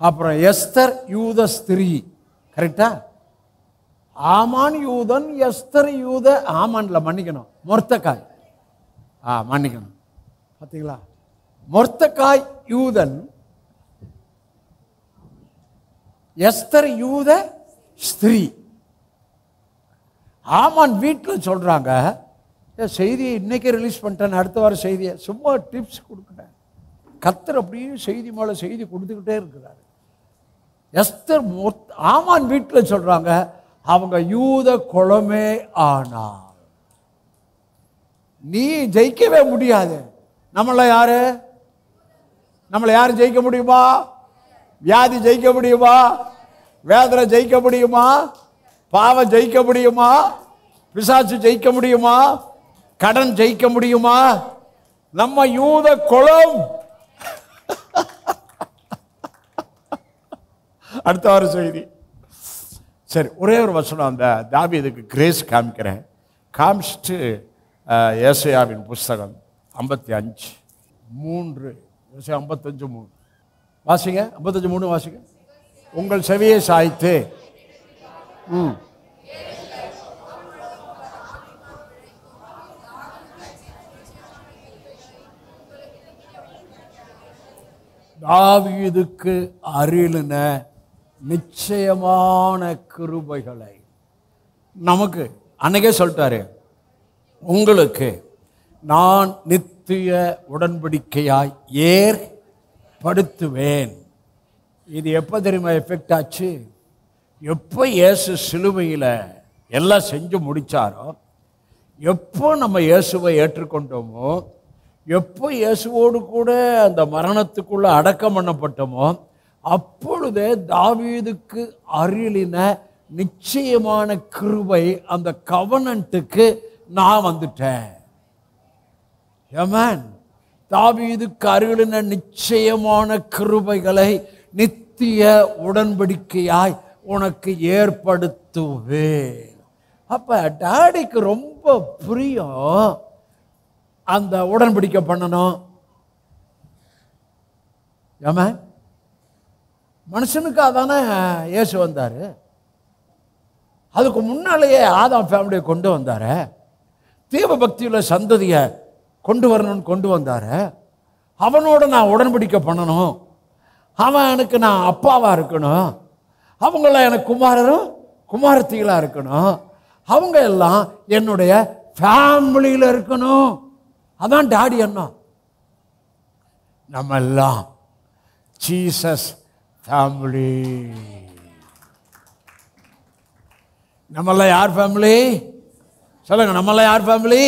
அப்புறம் எஸ்தர் யூத ஸ்திரீ. கரெக்டா? ஆமான் யூதன், எஸ்தர் யூத. ஆமான்ல மன்னிக்கணும், மொர்தெகாய். மன்னிக்கணும், பார்த்தீங்களா? மொர்தெகாய் யூதன், எஸ்தர் யூத ஸ்திரீ. ஆமான் வீட்டில் சொல்றாங்க, செய்தியை இன்னைக்கு ரிலீஸ் பண்ணிட்டேன், அடுத்த வாரம் செய்தியை சும்மா டிப்ஸ் கொடுக்குறேன். கர்த்தர் அப்படியே செய்தி மேல செய்தி கொடுத்துக்கிட்டே இருக்கிறாரு. எஸ்தர் ஆமான் வீட்டில் சொல்றாங்க, அவங்க யூத குலமே. ஆனால் நீ ஜெயிக்கவே முடியாது. நம்மள யாரு ஜெயிக்க முடியுமா? வியாதி ஜெயிக்க முடியுமா? வேதனை ஜெயிக்க முடியுமா? பாவம் ஜெயிக்க முடியுமா? பிசாசு ஜெயிக்க முடியுமா? கடன் ஜெயிக்க முடியுமா? நம்ம யூத குலம். அடுத்த வார செய்தி. சரி, ஒரே ஒரு வசனம் அந்த தாவீதுக்கு கிரேஸ் காமிக்கிறேன். காமிச்சிட்டு ஏசாயாவின் புஸ்தகம் 55:3. 55:3 வாசிங்க. 55:3 வாசிங்க. உங்கள் செவியை சாய்த்து தாவீதுக்கு அருளின நிச்சயமான கிருபைகளை நமக்கு அன்னைக்கே சொல்லிட்டாரு, உங்களுக்கு நான் நித்திய உடன்படிக்கையாய் ஏற்படுத்துவேன். இது எப்போ தெரியுமா எஃபெக்ட் ஆச்சு? எப்போ இயேசு சிலுவையில் எல்லாம் செஞ்சு முடித்தாரோ, எப்போ நம்ம இயேசுவை ஏற்றுக்கொண்டோமோ, எப்போ இயேசுவோடு கூட அந்த மரணத்துக்குள்ளே அடக்கம் பண்ணப்பட்டோமோ, அப்பொழுதே தாவீதுக்கு அருளின நிச்சயமான கிருபை, அந்த கவனன்ட்டுக்கு நான் வந்துட்டேன். ஆமென். தாவீதுக்கு அருளின நிச்சயமான கிருபைகளை நித்திய உடன்படிக்கையாய் உனக்கு ஏற்படுத்துவேன். அப்ப டாடிக்கு ரொம்ப பிரியம் அந்த உடன்படிக்கை பண்ணணும். ஆமென். மனுஷனுக்கு அதானே இயேசு வந்தார். அதுக்கு முன்னாலேயே ஆதாம் ஃபேமிலியை கொண்டு வந்தார். தீவ பக்தியுள்ள சந்ததியை கொண்டு வரணும்னு கொண்டு வந்தார். அவனோட நான் உடன்படிக்கை பண்ணணும். அவனுக்கு நான் அப்பாவாக இருக்கணும். அவங்கள எனக்கு குமாரரும் குமாரத்திகளாக இருக்கணும். அவங்க எல்லாம் என்னுடைய ஃபேமிலியில் இருக்கணும். அதான் டாடி அண்ணா. நம்ம எல்லாம் ஜீசஸ் ஃபேமிலி. நம்மெல்லாம் யார் ஃபேமிலி சொல்லுங்க? நம்மெல்லாம் யார் ஃபேமிலி?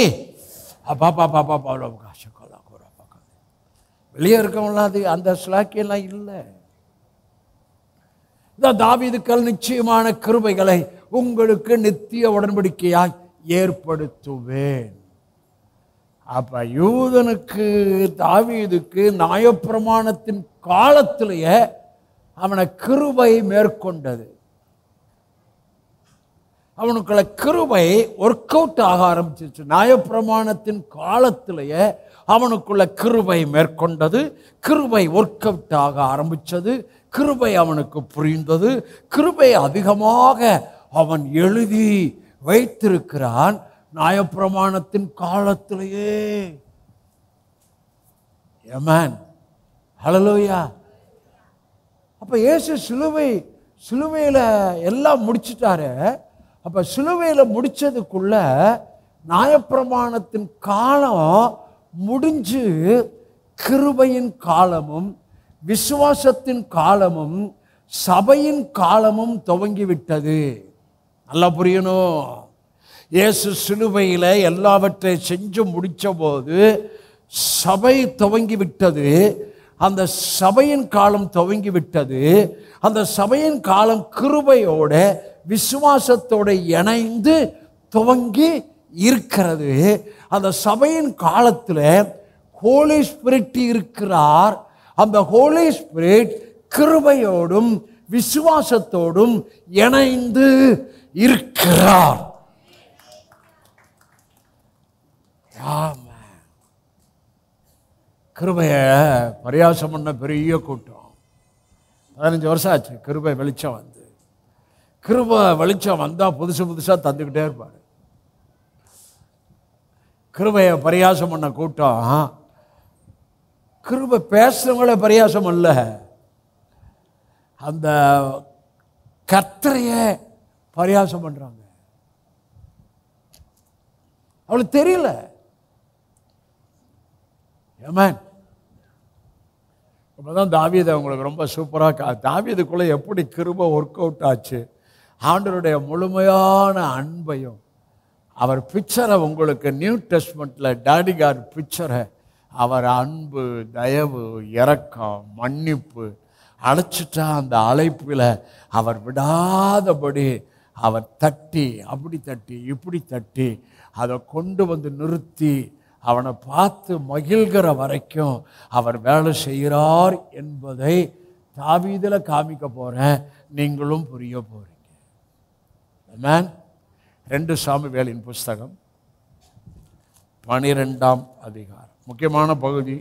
வெளியே இருக்கவங்களாம் அது அந்த ஸ்லாக்கியெல்லாம் இல்லை. தாவீதுக்கு நிச்சயமான கிருபைகளை உங்களுக்கு நித்திய உடன்படிக்கையாய் ஏற்படுத்துவேன். அப்ப யூதனுக்கு தாவீதுக்கு நியாயப்பிரமாணத்தின் காலத்திலேயே அவனை கிருபை மேற்கொண்டது. அவனுக்குள்ள கிருபை ஒர்க் அவுட் ஆக ஆரம்பிச்சிருச்சு. நியாயப்பிரமாணத்தின் காலத்திலேயே அவனுக்குள்ள கிருபை மேற்கொண்டது. கிருபை ஒர்க் அவுட் ஆக ஆரம்பித்தது. கிருபை அவனுக்கு புரிந்தது. கிருபை அதிகமாக அவன் எழுதி வைத்திருக்கிறான் நியாயப்பிரமாணத்தின் காலத்திலேயே. ஆமென். ஹல்லேலூயா. அப்ப இயேசு சிலுவையில் எல்லாம் முடிச்சிட்டாரு. அப்ப சிலுவையில் முடிச்சதுக்குள்ள நியாயப்பிரமாணத்தின் காலம் முடிஞ்சு கிருபையின் காலமும் விசுவாசத்தின் காலமும் சபையின் காலமும் துவங்கிவிட்டது. நல்லா புரியணும். இயேசு சிலுவையில் எல்லாவற்றை செஞ்சு முடித்த போது சபை துவங்கிவிட்டது. அந்த சபையின் காலம் துவங்கிவிட்டது. அந்த சபையின் காலம் கிருபையோட விசுவாசத்தோடு இணைந்து துவங்கி இருக்கிறது. அந்த சபையின் காலத்தில் ஹோலி ஸ்பிரிட் இருக்கிறார். அந்த ஹோலி ஸ்பிரிட் கிருபையோடும் விசுவாசத்தோடும் இணைந்து இருக்கிறார். கிருபைய பரியாசம் பண்ண பெரிய கூட்டம். 15 வருஷம் ஆச்சு கிருபை வெளிச்சம் வந்து. கிருபை வெளிச்சம் வந்தால் புதுசாக தந்துக்கிட்டே இருப்பார். கிருபையை பரியாசம் பண்ண கூட்டம். கிருபை பேசுறவங்களே பரியாசம் அல்ல, அந்த கர்த்தரைய பரியாசம் பண்றாங்க. அவளுக்கு தெரியல. ஆமென். அப்பதான் தாவீது அவங்களுக்கு ரொம்ப சூப்பராக, தாவீதுக்குள்ள எப்படி கிருபை ஒர்க் அவுட் ஆச்சு, ஆண்டவருடைய முழுமையான அன்பையும் அவர் பிக்சரை உங்களுக்கு நியூ டெஸ்ட்மெண்ட்ல டாடிகார் பிக்சரை, அவர் அன்பு, தயவு, இரக்கம், மன்னிப்பு அழைச்சிட்டா அந்த அழைப்பில் அவர் விடாதபடி அவர் தட்டி, அப்படி தட்டி இப்படி தட்டி அதை கொண்டு வந்து நிறுத்தி அவனை பார்த்து மகிழ்கிற வரைக்கும் அவர் வேலை செய்கிறார் என்பதை தாவீதில் காமிக்க போகிறேன். நீங்களும் புரிய போகிறீங்க. ஆமென். 2 சாமுவேலின் புஸ்தகம் 12ஆம் அதிகாரம். முக்கியமான பகுதி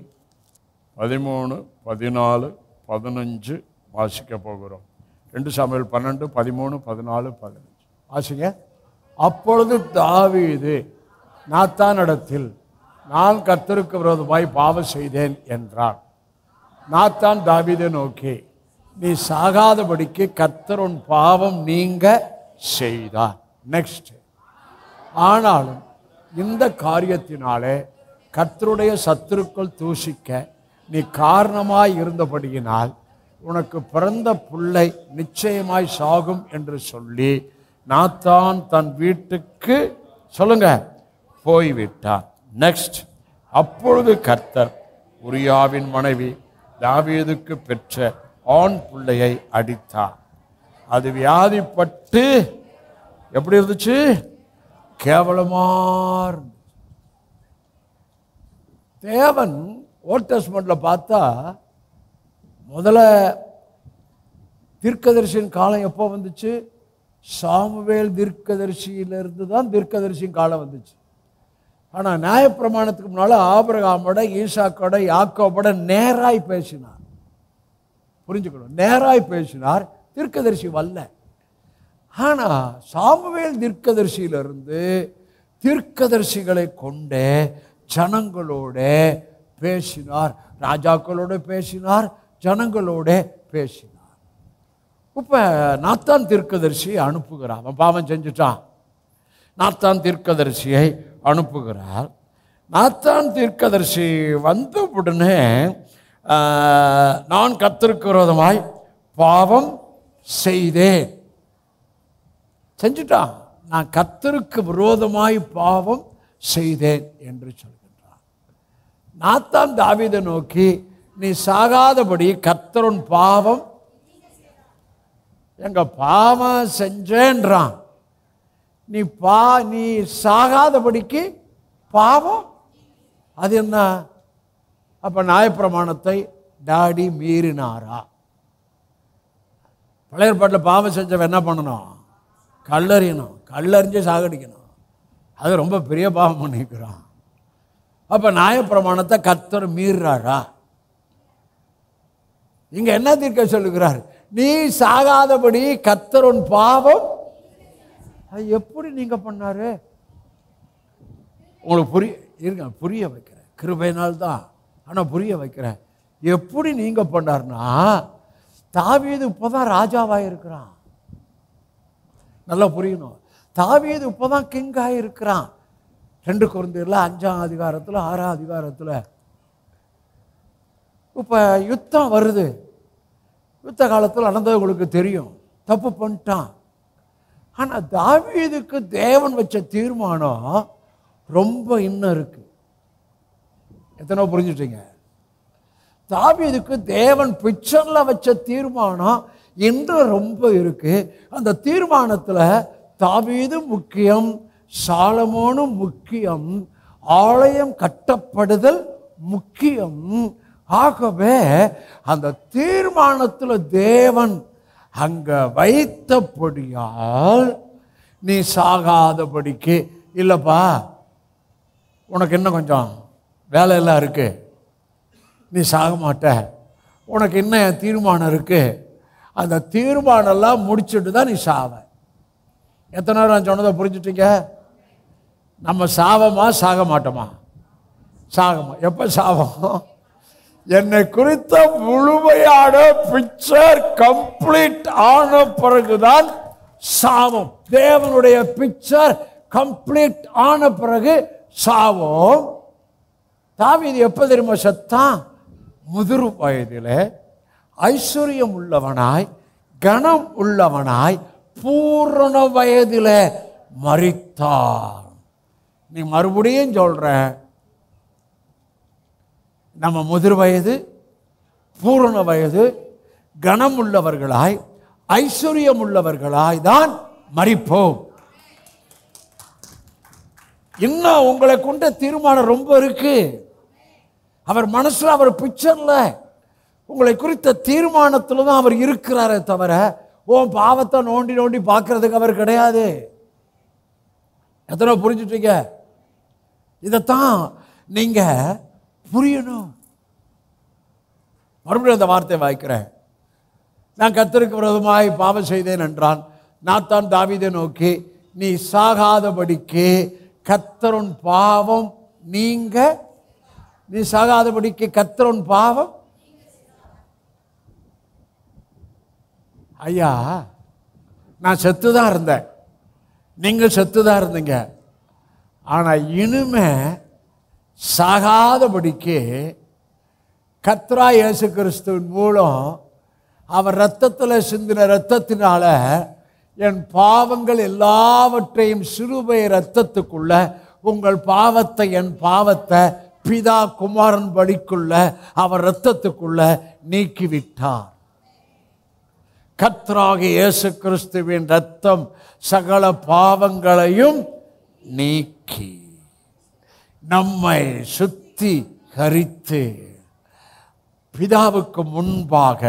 13, 14, 15 வாசிக்க போகிறோம். 2 சாமுவேல் 12, 13, 14, 15 வாசிங்க. அப்பொழுது தாவீது நாத்தானிடத்தில், நான் கர்த்தருக்கு விரோதமாய் பாவம் செய்தேன் என்றான். நாத்தான் தாவீதை நோக்கி, நீ சாகாதபடிக்கு கர்த்தர் உன் பாவம் நீங்க செய்தார். நெக்ஸ்ட், ஆனாலும் இந்த காரியத்தினாலே கர்த்தருடைய சத்துருக்கள் தூஷிக்க நீ காரணமாய் இருந்தபடியினால் உனக்கு பிறந்த பிள்ளை நிச்சயமாய் சாகும் என்று சொல்லி நாத்தான் தன் வீட்டுக்கு சொல்லுங்க போய்விட்டார். நெக்ஸ்ட், அப்பொழுது கர்த்தர் உரியாவின் மனைவி தாவீதுக்கு பெற்ற ஆண் பிள்ளையை அடித்தார். அது வியாதிப்பட்டு எப்படி இருந்துச்சு? கேவலமா. தேவன் ஓல்ட் டெஸ்டமென்ட்ல பார்த்தா முதல்ல தீர்க்கதரிசியின் காலம் எப்போ வந்துச்சு? சாமுவேல் தீர்க்கதரிசியிலிருந்து தான் தீர்க்கதரிசியின் காலம் வந்துச்சு. ஆனால் நியாயப்பிரமாணத்துக்கு முன்னால் ஆபிரகாமோட, ஈசாக்கோட, யாக்கோபோட நேராய் பேசினார். புரிஞ்சுக்கணும், நேராய் பேசினார், தீர்க்கதரிசி வரல. ஆனால் சாமுவேல் தீர்க்கதரிசியிலிருந்து தீர்க்கதரிசிகளை கொண்டே ஜனங்களோட பேசினார், ராஜாக்களோட பேசினார், ஜனங்களோட பேசினார். இப்போ நாத்தான் தீர்க்கதரிசி அனுப்புகிறார். அவன் பாவம் செஞ்சுட்டான். நாத்தான் தீர்க்கதரிசியை அனுப்புகிறார். நாத்தான் தீர்க்கதரிசி வந்த உடனே, நான் கர்த்தருக்கு விரோதமாய் பாவம் செய்தேன் செஞ்சுட்டான். நான் கர்த்தருக்கு விரோதமாய் பாவம் செய்தேன் என்று சொல்கின்றான். நாத்தான் தாவீதை நோக்கி, நீ சாகாதபடி கர்த்தரின் பாவம் எங்க பாவம் செஞ்சேன்றான். நீ சாகாதபடிக்கு பாவம், அது என்ன? அப்ப நியாயப்பிரமாணத்தை டாடி மீறினாரா? பழைய ஏற்பாட்டில் பாவம் செஞ்சவன் என்ன பண்ணணும்? கல்லறியணும், கல்லறிஞ்சு சாகடிக்கணும். அது ரொம்ப பெரிய பாவம் பண்ணிக்கிறான். அப்ப நியாயப்பிரமாணத்தை கர்த்தர் மீறாரா? இங்க என்ன தீர்க்க சொல்லுகிறார்? நீ சாகாதபடி கர்த்தர் உன் பாவம். அது எப்படி நீங்க பண்ணாரு? உங்களுக்கு புரிய வைக்கிறேன், கிருபையினால் தான். ஆனா புரிய வைக்கிறேன். எப்படி நீங்க பண்ணார்னா, தாவீது இப்போதான் ராஜாவாக இருக்கிறான். நல்லா புரியணும். தாவீது இப்போதான் கிங்காக இருக்கிறான். 2 கொரிந்தியர்ல 5ஆம் அதிகாரத்தில் 6ஆம் அதிகாரத்தில் இப்போ யுத்தம் வருது. யுத்த காலத்தில் நடந்தது உங்களுக்கு தெரியும். தப்பு பண்ணிட்டான். ஆனால் தாவீதுக்கு தேவன் வச்ச தீர்மானம் ரொம்ப இன்னும் இருக்கு. எத்தனை புரிஞ்சுட்டீங்க? தாவீதுக்கு தேவன் பிக்சர்ல வச்ச தீர்மானம் இன்று ரொம்ப இருக்கு. அந்த தீர்மானத்தில் தாவீது முக்கியம், சாலமோனும் முக்கியம், ஆலயம் கட்டப்படுதல் முக்கியம். ஆகவே அந்த தீர்மானத்தில் தேவன் அங்க வைத்தபடியால் நீ சாகாதபடிக்கு, இல்லப்பா உனக்கு இன்னும் கொஞ்சம் வேலையெல்லாம் இருக்கு, நீ சாக மாட்ட, உனக்கு இன்னும் தீர்மானம் இருக்கு, அந்த தீர்மானம்லாம் முடிச்சுட்டு தான் நீ சாவ. எத்தனை நேரம் நான் சொன்னதை புரிஞ்சுட்டீங்க? நம்ம சாவமா சாக மாட்டோமா? சாகமா. எப்போ சாவோம்? என்னை குறித்த முழுமையான பிக்சர் கம்ப்ளீட் ஆன பிறகுதான் சாவோம். தேவனுடைய பிக்சர் கம்ப்ளீட் ஆன பிறகு சாவோம். தாவீது எப்ப தெரியுமா செத்தான்? முதிர் வயதிலே ஐஸ்வர்யம் உள்ளவனாய், கனம் உள்ளவனாய், பூரண வயதிலே மரித்தார். நீ மறுபடியும் சொல்ற, நம்ம முதிர் வயது, பூரண வயது, கனம் உள்ளவர்களாய், ஐஸ்வர்யம் உள்ளவர்களாய் தான் மரிப்போம். இன்னும் உங்களை கொண்ட தீர்மானம் ரொம்ப இருக்கு. அவர் மனசுல, அவர் பிக்சர்ல, உங்களை குறித்த தீர்மானத்துல தான் அவர் இருக்கிறாரே தவிர உன் பாவத்தை நோண்டி நோண்டி பார்க்கறதுக்கு அவர் கிடையாது. எத்தனை புரிஞ்சுட்டீங்க? இதைத்தான் நீங்க புரியணும். மறுபடியும் அந்த வார்த்தையை வாய்க்கிறேன். நான் கர்த்தருக்கு விரோதமாய் பாவம் செய்தேன் என்றான். நாத்தான் தாவீதை நோக்கி, நீ சாகாதபடிக்கு கர்த்தரின் பாவம் நீங்க, நீ சாகாதபடிக்கு கர்த்தரின் பாவம். ஐயா, நான் செத்துதான் இருந்தேன், நீங்கள் செத்துதான் இருந்தீங்க. ஆனால் இனிமே சாகாதபடிக்கு கர்த்தராகிய இயேசு கிறிஸ்துவின் மூலம் அவர் இரத்தத்தில் சிந்தின இரத்தத்தினால என் பாவங்கள் எல்லாவற்றையும் சிலுவை இரத்தத்துக்குள்ள, உங்கள் பாவத்தை, என் பாவத்தை பிதா குமாரன் பலிக்குள்ள அவர் இரத்தத்துக்குள்ள நீக்கிவிட்டார். கர்த்தராகிய இயேசு கிறிஸ்துவின் இரத்தம் சகல பாவங்களையும் நீக்கி நம்மை சுத்திகரித்து பிதாவுக்கு முன்பாக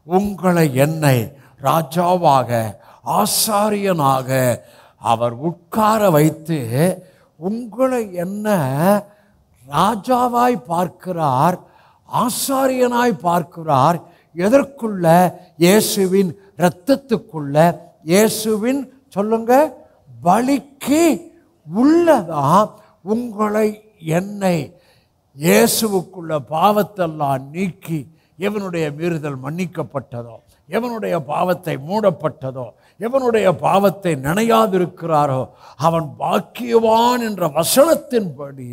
உங்களை, என்னை ராஜாவாக ஆசாரியனாக அவர் உட்கார வைத்து உங்களை என்ன ராஜாவாய் பார்க்கிறார், ஆசாரியனாய் பார்க்கிறார். எதற்குள்ள? இயேசுவின் இரத்தத்துக்குள்ள, இயேசுவின் சொல்லுங்க பலிக்கு உள்ளதான் உங்களை, என்னை இயேசுவுக்குள்ள பாவத்தெல்லாம் நீக்கி எவனுடைய மீறுதல் மன்னிக்கப்பட்டதோ, எவனுடைய பாவத்தை மூடப்பட்டதோ, எவனுடைய பாவத்தை நினையாதிருக்கிறாரோ அவன் பாக்கியவான் என்ற வசனத்தின்படி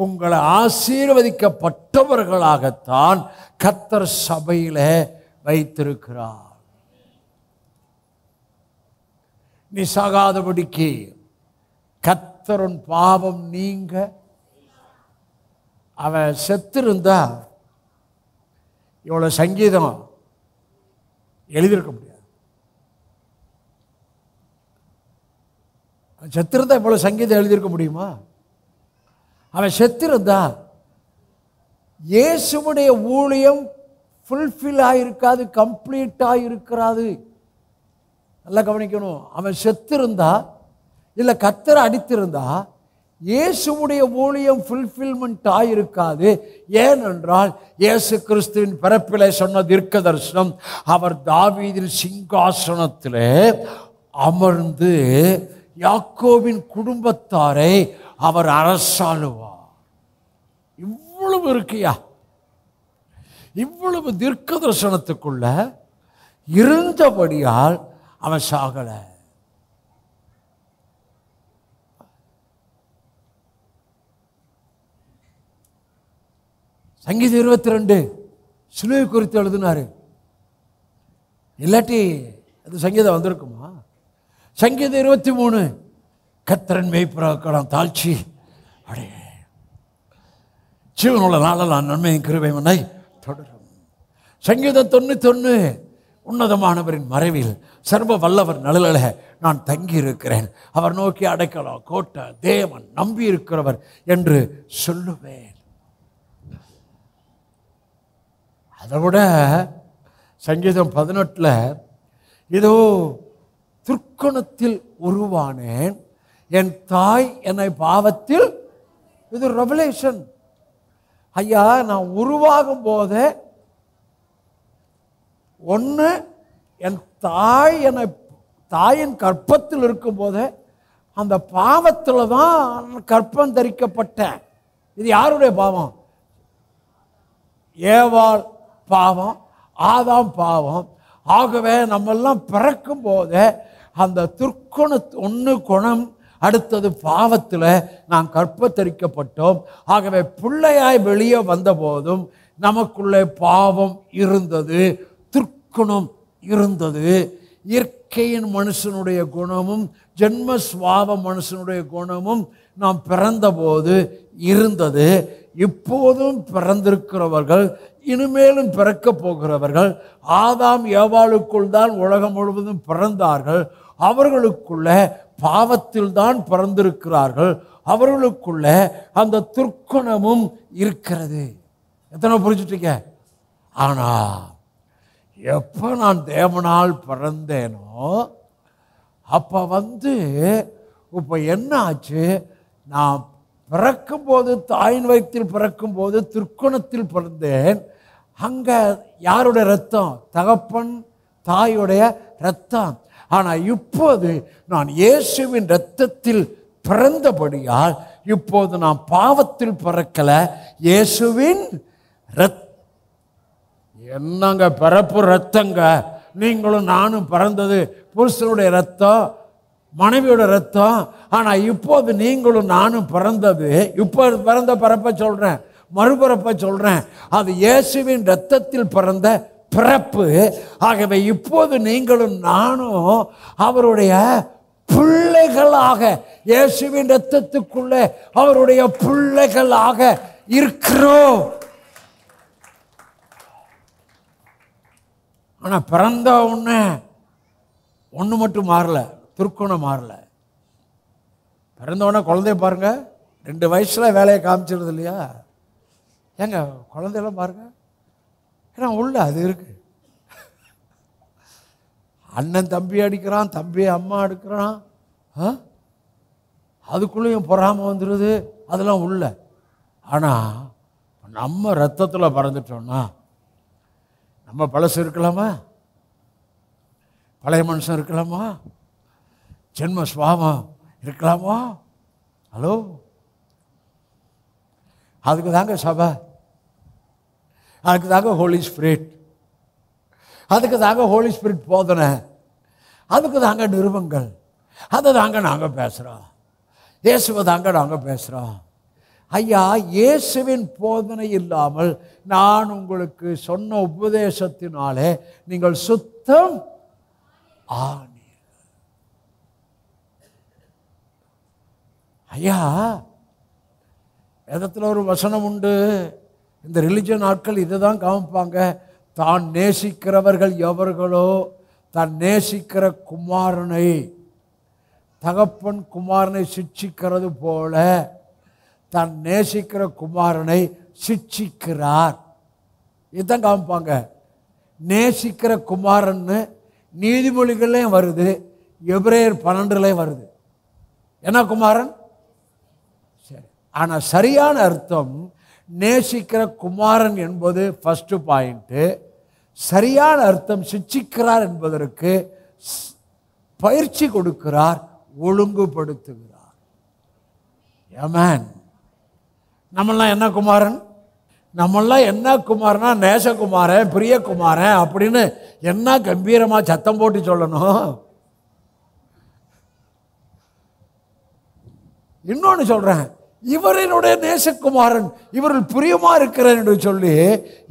உங்களை ஆசீர்வதிக்கப்பட்டவர்களாகத்தான் கர்த்தர் சபையிலே வைத்திருக்கிறார். நீ சாகாதபடிக்கு கர்த்தரின் பாவம் நீங்க. அவன் செத்திருந்தா இவ்வளவு சங்கீதம் எழுதியிருக்க முடியாது. செத்திருந்தா இவ்வளவு சங்கீதம் எழுதியிருக்க முடியுமா? அவன் செத்திருந்தா இயேசுவுடைய ஊழியம் ஃபுல்ஃபில் ஆகிருக்காது, கம்ப்ளீட் ஆகிருக்கிறாது. நல்லா கவனிக்கணும். அவன் செத்திருந்தா, இல்லை கர்த்தரை அடித்திருந்தா இயேசுவுடைய ஊழியம் ஃபுல்ஃபில்மெண்ட் ஆகிருக்காது. ஏனென்றால் இயேசு கிறிஸ்துவின் பிறப்பிலே சொன்ன தீர்க்க தரிசனம், அவர் தாவீதின் சிங்காசனத்திலே அமர்ந்து யாக்கோபின் குடும்பத்தாரை அவர் அரசாளுவார். இவ்வளவு இருக்கியா? இவ்வளவு தீர்க்க தரிசனத்துக்குள்ள இருந்தபடியால் அவன் சாகல. சங்கீதம் 22 சிலுவை குறித்து எழுதினாரு. இல்லாட்டி அது சங்கீதம் வந்திருக்குமா? சங்கீதம் 23 கர்த்தரின் மேய்ப்பராக்கலாம் தாழ்ச்சி அடைய ஜீவனுள்ள நாளெல்லாம் நன்மையும் கிருபையும் என்னை தொடரும். சங்கீதம் 91 உன்னதமானவரின் மறைவில் சர்வ வல்லவர் நிழலில் நான் தங்கி இருக்கிறேன், அவர் நோக்கி அடைக்கலம் கோட்டை தேவன் நம்பி இருக்கிறவர் என்று சொல்லுவேன். அதை விட சங்கீதம் 18 இதோ துர்க்குணத்தில் உருவானேன், என் தாய் என்னை பாவத்தில், இது ரெவலேஷன். ஐயா, நான் உருவாகும் போதே ஒன்று என் தாய் என்னை தாயின் கற்பத்தில் இருக்கும் போதே அந்த பாவத்தில் தான் கற்பம் தரிக்கப்பட்டேன். இது யாருடைய பாவம்? ஏவாள் பாவம், ஆதாம் பாவம். ஆகவே நம்மெல்லாம் பிறக்கும் போதே அந்த துர்க்குண ஒன்று குணம், அடுத்தது பாவத்தில் நாம் கற்பத்தரிக்கப்பட்டோம். ஆகவே பிள்ளையாய் வெளியே வந்த போதும் நமக்குள்ளே பாவம் இருந்தது, துர்க்குணம் இருந்தது. இயற்கையின் மனுஷனுடைய குணமும் ஜென்ம சுவாவ மனுஷனுடைய குணமும் நாம் பிறந்தபோது இருந்தது. இப்போதும் பிறந்திருக்கிறவர்கள், இனிமேலும் பிறக்க போகிறவர்கள் ஆதாம் ஏவாளுக்குள் தான் உலகம் முழுவதும் பிறந்தார்கள். அவர்களுக்குள்ள பாவத்தில் தான் பிறந்திருக்கிறார்கள். அவர்களுக்குள்ள அந்த துர்க்குணமும் இருக்கிறது. எத்தனை புரிஞ்சுட்டீங்க? ஆனால் எப்போ நான் தேவனால் பிறந்தேனோ அப்போ இப்போ என்ன ஆச்சு? நான் பிறக்கும்போது, தாயின் வயிற்றில் பிறக்கும்போது துர்க்குணத்தில் பிறந்தேன். அங்கே யாருடைய ரத்தம்? தகப்பன் தாயுடைய ரத்தம். ஆனால் இப்போது நான் இயேசுவின் இரத்தத்தில் பிறந்தபடியால் இப்போது நான் பாவத்தில் பிறக்கல, இயேசுவின் என்னங்க பிறப்பு ரத்தங்க. நீங்களும் நானும் பிறந்தது புருஷனுடைய ரத்தம், மனைவியோட ரத்தம். ஆனால் இப்போது நீங்களும் நானும் பிறந்தது, இப்போ பிறந்த பிறப்பை சொல்கிறேன், மறுபிறப்பை சொல்கிறேன், அது இயேசுவின் இரத்தத்தில் பிறந்த பிறப்பு. ஆகவே இப்போது நீங்களும் நானும் அவருடைய பிள்ளைகளாக, இயேசுவின் இரத்தத்துக்குள்ளே அவருடைய பிள்ளைகளாக இருக்கிறோம். ஆனால் பிறந்த உடனே ஒன்று மட்டும் மாறல, திருக்கோணம் மாறல. பிறந்த உடனே குழந்தைய பாருங்க, 2 வயசுல வேலையை காமிச்சிருது இல்லையா? ஏங்க குழந்தையெல்லாம் பாருங்க, ஏன்னா உள்ள அது இருக்கு. அண்ணன் தம்பி அடிக்கிறான், தம்பி அம்மா அடிக்கிறான், அதுக்குள்ளேயும் பொறாமல் வந்துடுது, அதெல்லாம் உள்ள. ஆனால் நம்ம ரத்தத்தில் பிறந்துட்டோம்னா நம்ம பழசு இருக்கலாமா? பழைய மனுஷன் இருக்கலாமா? ஜென்ம சுவாபம் இருக்கலாமா? ஹலோ, அதுக்கு தாங்க சபை, அதுக்கு தாங்க ஹோலி ஸ்பிரிட், அதுக்கு தாங்க ஹோலி ஸ்பிரிட் போதனை, அதுக்கு தாங்க நிருபங்கள், அதை தாங்க நாங்கள் பேசுகிறோம், இயேசுவை தாங்க நாங்கள் பேசுகிறோம். ஐயா, இயேசுவின் போதனை இல்லாமல் நான் உங்களுக்கு சொன்ன உபதேசத்தினாலே நீங்கள் சுத்தம் ஆனீர்கள். ஐயா, வேதத்தில் ஒரு வசனம் உண்டு, இந்த ரிலிஜன் ஆட்கள் இதை தான் காமிப்பாங்க, தான் நேசிக்கிறவர்கள் எவர்களோ தான் நேசிக்கிற குமாரனை, தகப்பன் குமாரனை சிட்சிக்கிறது போல தான் நேசிக்கிற குமாரனை சிட்சிக்கிறார். இதுதான் காமிப்பாங்க. நேசிக்கிற குமாரன்னு நீதிமொழிகள்லையும் வருது, எபிரேயர் 12 வருது. என்ன குமாரன்? சரி, ஆனால் சரியான அர்த்தம் நேசிக்கிற குமாரன் என்பது ஃபர்ஸ்ட் பாயிண்ட்டு. சரியான அர்த்தம் சிட்சிக்கிறார் என்பதற்கு பயிற்சி கொடுக்கிறார், ஒழுங்குபடுத்துகிறார். ஆமென். நம்மெல்லாம் என்ன குமாரன்? நம்மெல்லாம் என்ன குமாரனா? நேசகுமாரன், பிரியகுமாரன் அப்படின்னு என்ன கம்பீரமா சத்தம் போட்டு சொல்லணும். இன்னொன்று சொல்றேன், இவரினுடைய நேசகுமாரன், இவர்கள் பிரியமா இருக்கிறேன் என்று சொல்லி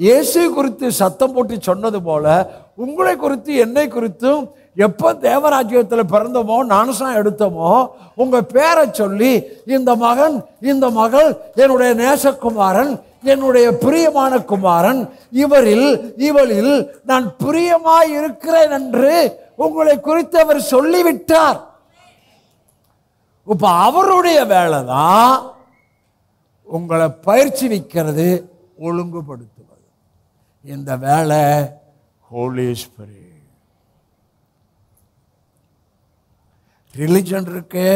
இயேசு குறித்து சத்தம் போட்டு சொன்னது போல உங்களை குறித்து என்னை குறித்தும் எப்போ தேவராஜ்யத்தில் பிறந்தோமோ ஞானஸ்நானம் எடுத்தோமோ உங்கள் பேரை சொல்லி இந்த மகன் இந்த மகள் என்னுடைய நேசகுமாரன், என்னுடைய பிரியமான குமாரன், இவளில் நான் பிரியமாய் இருக்கிறேன் என்று உங்களை குறித்து அவர் சொல்லிவிட்டார். இப்போ அவருடைய வேலை தான் உங்களை பயிற்சி வைக்கிறது, ஒழுங்குபடுத்துவது. இந்த வேலை ஹோலி ஸ்பிரிட். ரிலிஜன் இருக்கே,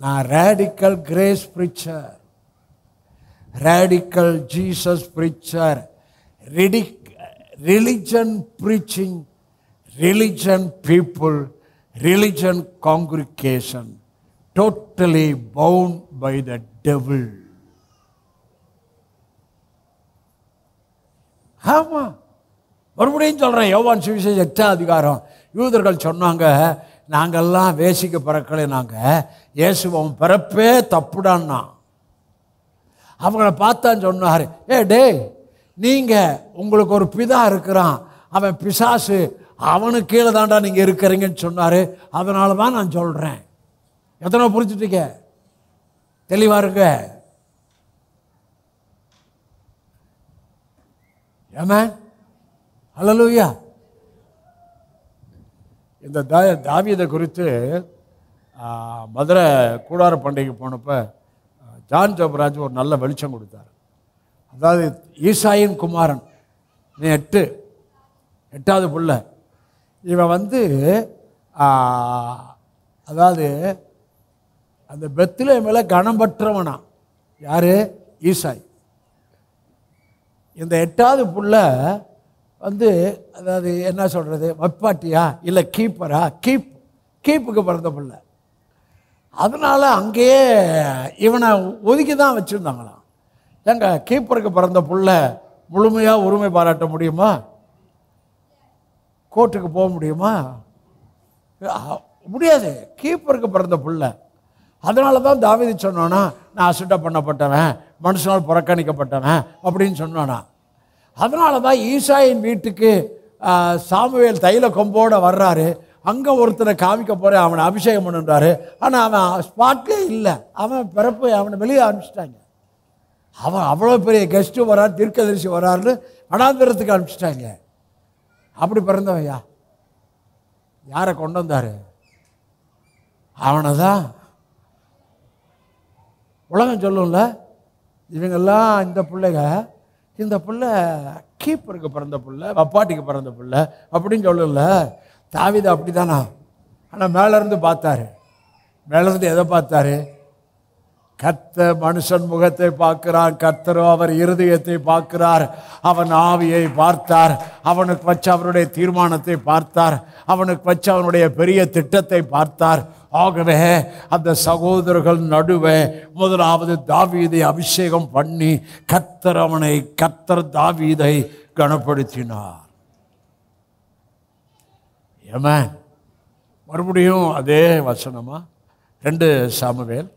நான் radical grace preacher, radical Jesus preacher, religion preaching, religion people, religion congregation totally bound by the devil. ஆமா, மறுபடியும் சொல்றேன், யோவான் சுவிசேஷம் 8ஆம் அதிகாரம், யூதர்கள் சொன்னாங்க, நாங்கள்லாம் வேசிக்க பிறக்கலை, நாங்கள் இயேசுவன் பிறப்பே தப்புடான்னா. அவங்கள பார்த்தான் சொன்னார், டே நீங்கள் உங்களுக்கு ஒரு பிதா இருக்கிறான், அவன் பிசாசு, அவனுக்கு கீழே தாண்டா நீங்கள் இருக்கிறீங்கன்னு சொன்னார். அதனால தான் நான் சொல்கிறேன். எத்தனை புரிஞ்சுட்டீங்க? தெளிவா இருங்க. ஆமென், ஹல்லேலூயா. இந்த தாவீதை குறித்து மதுரை கூடார பண்டிகை போனப்போ ஜான் ஜோபராஜ் ஒரு நல்ல வெளிச்சம் கொடுத்தார். அதாவது ஈசாயின் குமாரன், நீ 8வது பிள்ளை, இவன் அதாவது அந்த பெத்லகேமில் கனம் பெற்றவனா. யாரு? ஈசாய். இந்த 8வது புள்ள வந்து அதாவது என்ன சொல்கிறது, வப்பாட்டியா இல்லை கீப்பரா, கீப்புக்கு பிறந்த பிள்ளை. அதனால் அங்கேயே இவனை ஒதுக்கி தான் வச்சுருந்தாங்களாம். ஏங்க கீப்பருக்கு பிறந்த புள்ள முழுமையாக உரிமை பாராட்ட முடியுமா? கோர்ட்டுக்கு போக முடியுமா? முடியாது. கீப்பருக்கு பிறந்த பிள்ளை. அதனால தான் தாவீது சொன்னானா, நான் அசுட்ட பண்ணப்பட்டவன், மனுஷனால் புறக்கணிக்கப்பட்டவன் அப்படின்னு சொன்னானா. அதனால தான் ஈசாயின் வீட்டுக்கு சாமுவேல் தைல கொம்போடு வர்றாரு. அங்கே ஒருத்தரை காமிக்க போகிற அவனை அபிஷேகம் பண்ணுறாரு. ஆனால் அவன் ஸ்பாட்லே இல்லை. அவன் பிறப்பு அவனை வெளியே அனுப்பிச்சிட்டாங்க. அவன் அவ்வளோ பெரிய கெஸ்ட்டு வரார், தீர்க்கதரிசி வராருன்னு வனாந்திரத்துக்கு அனுப்பிச்சிட்டாங்க. அப்படி பிறந்தவையா யாரை கொண்டு வந்தார்? அவனை தான் உலகம் சொல்லும்ல, இவங்கெல்லாம் இந்த பிள்ளை கீப்பருக்கு பிறந்த பிள்ளை, வப்பாட்டிக்கு பிறந்த பிள்ளை அப்படின்னு சொல்லல. தாவீது அப்படி தானா? ஆனால் மேலேருந்து பார்த்தாரு. மேலேருந்து எதை பார்த்தாரு? கர்த்தர் மனுஷன் முகத்தை பார்க்கிறார், கர்த்தரோ அவர் இருதயத்தை பார்க்கிறார். அவன் ஆவியை பார்த்தார், அவனுக்கு வச்ச அவருடைய தீர்மானத்தை பார்த்தார், அவனுக்கு வச்ச அவனுடைய பெரிய திட்டத்தை பார்த்தார். ஆகவே அந்த சகோதரர்கள் நடுவே முதலாவது தாவீதை அபிஷேகம் பண்ணி கர்த்தர் தாவீதை கனப்படுத்தினார். ஆமென். மறுபடியும் அதே வசனமா 2 சாமுவேல்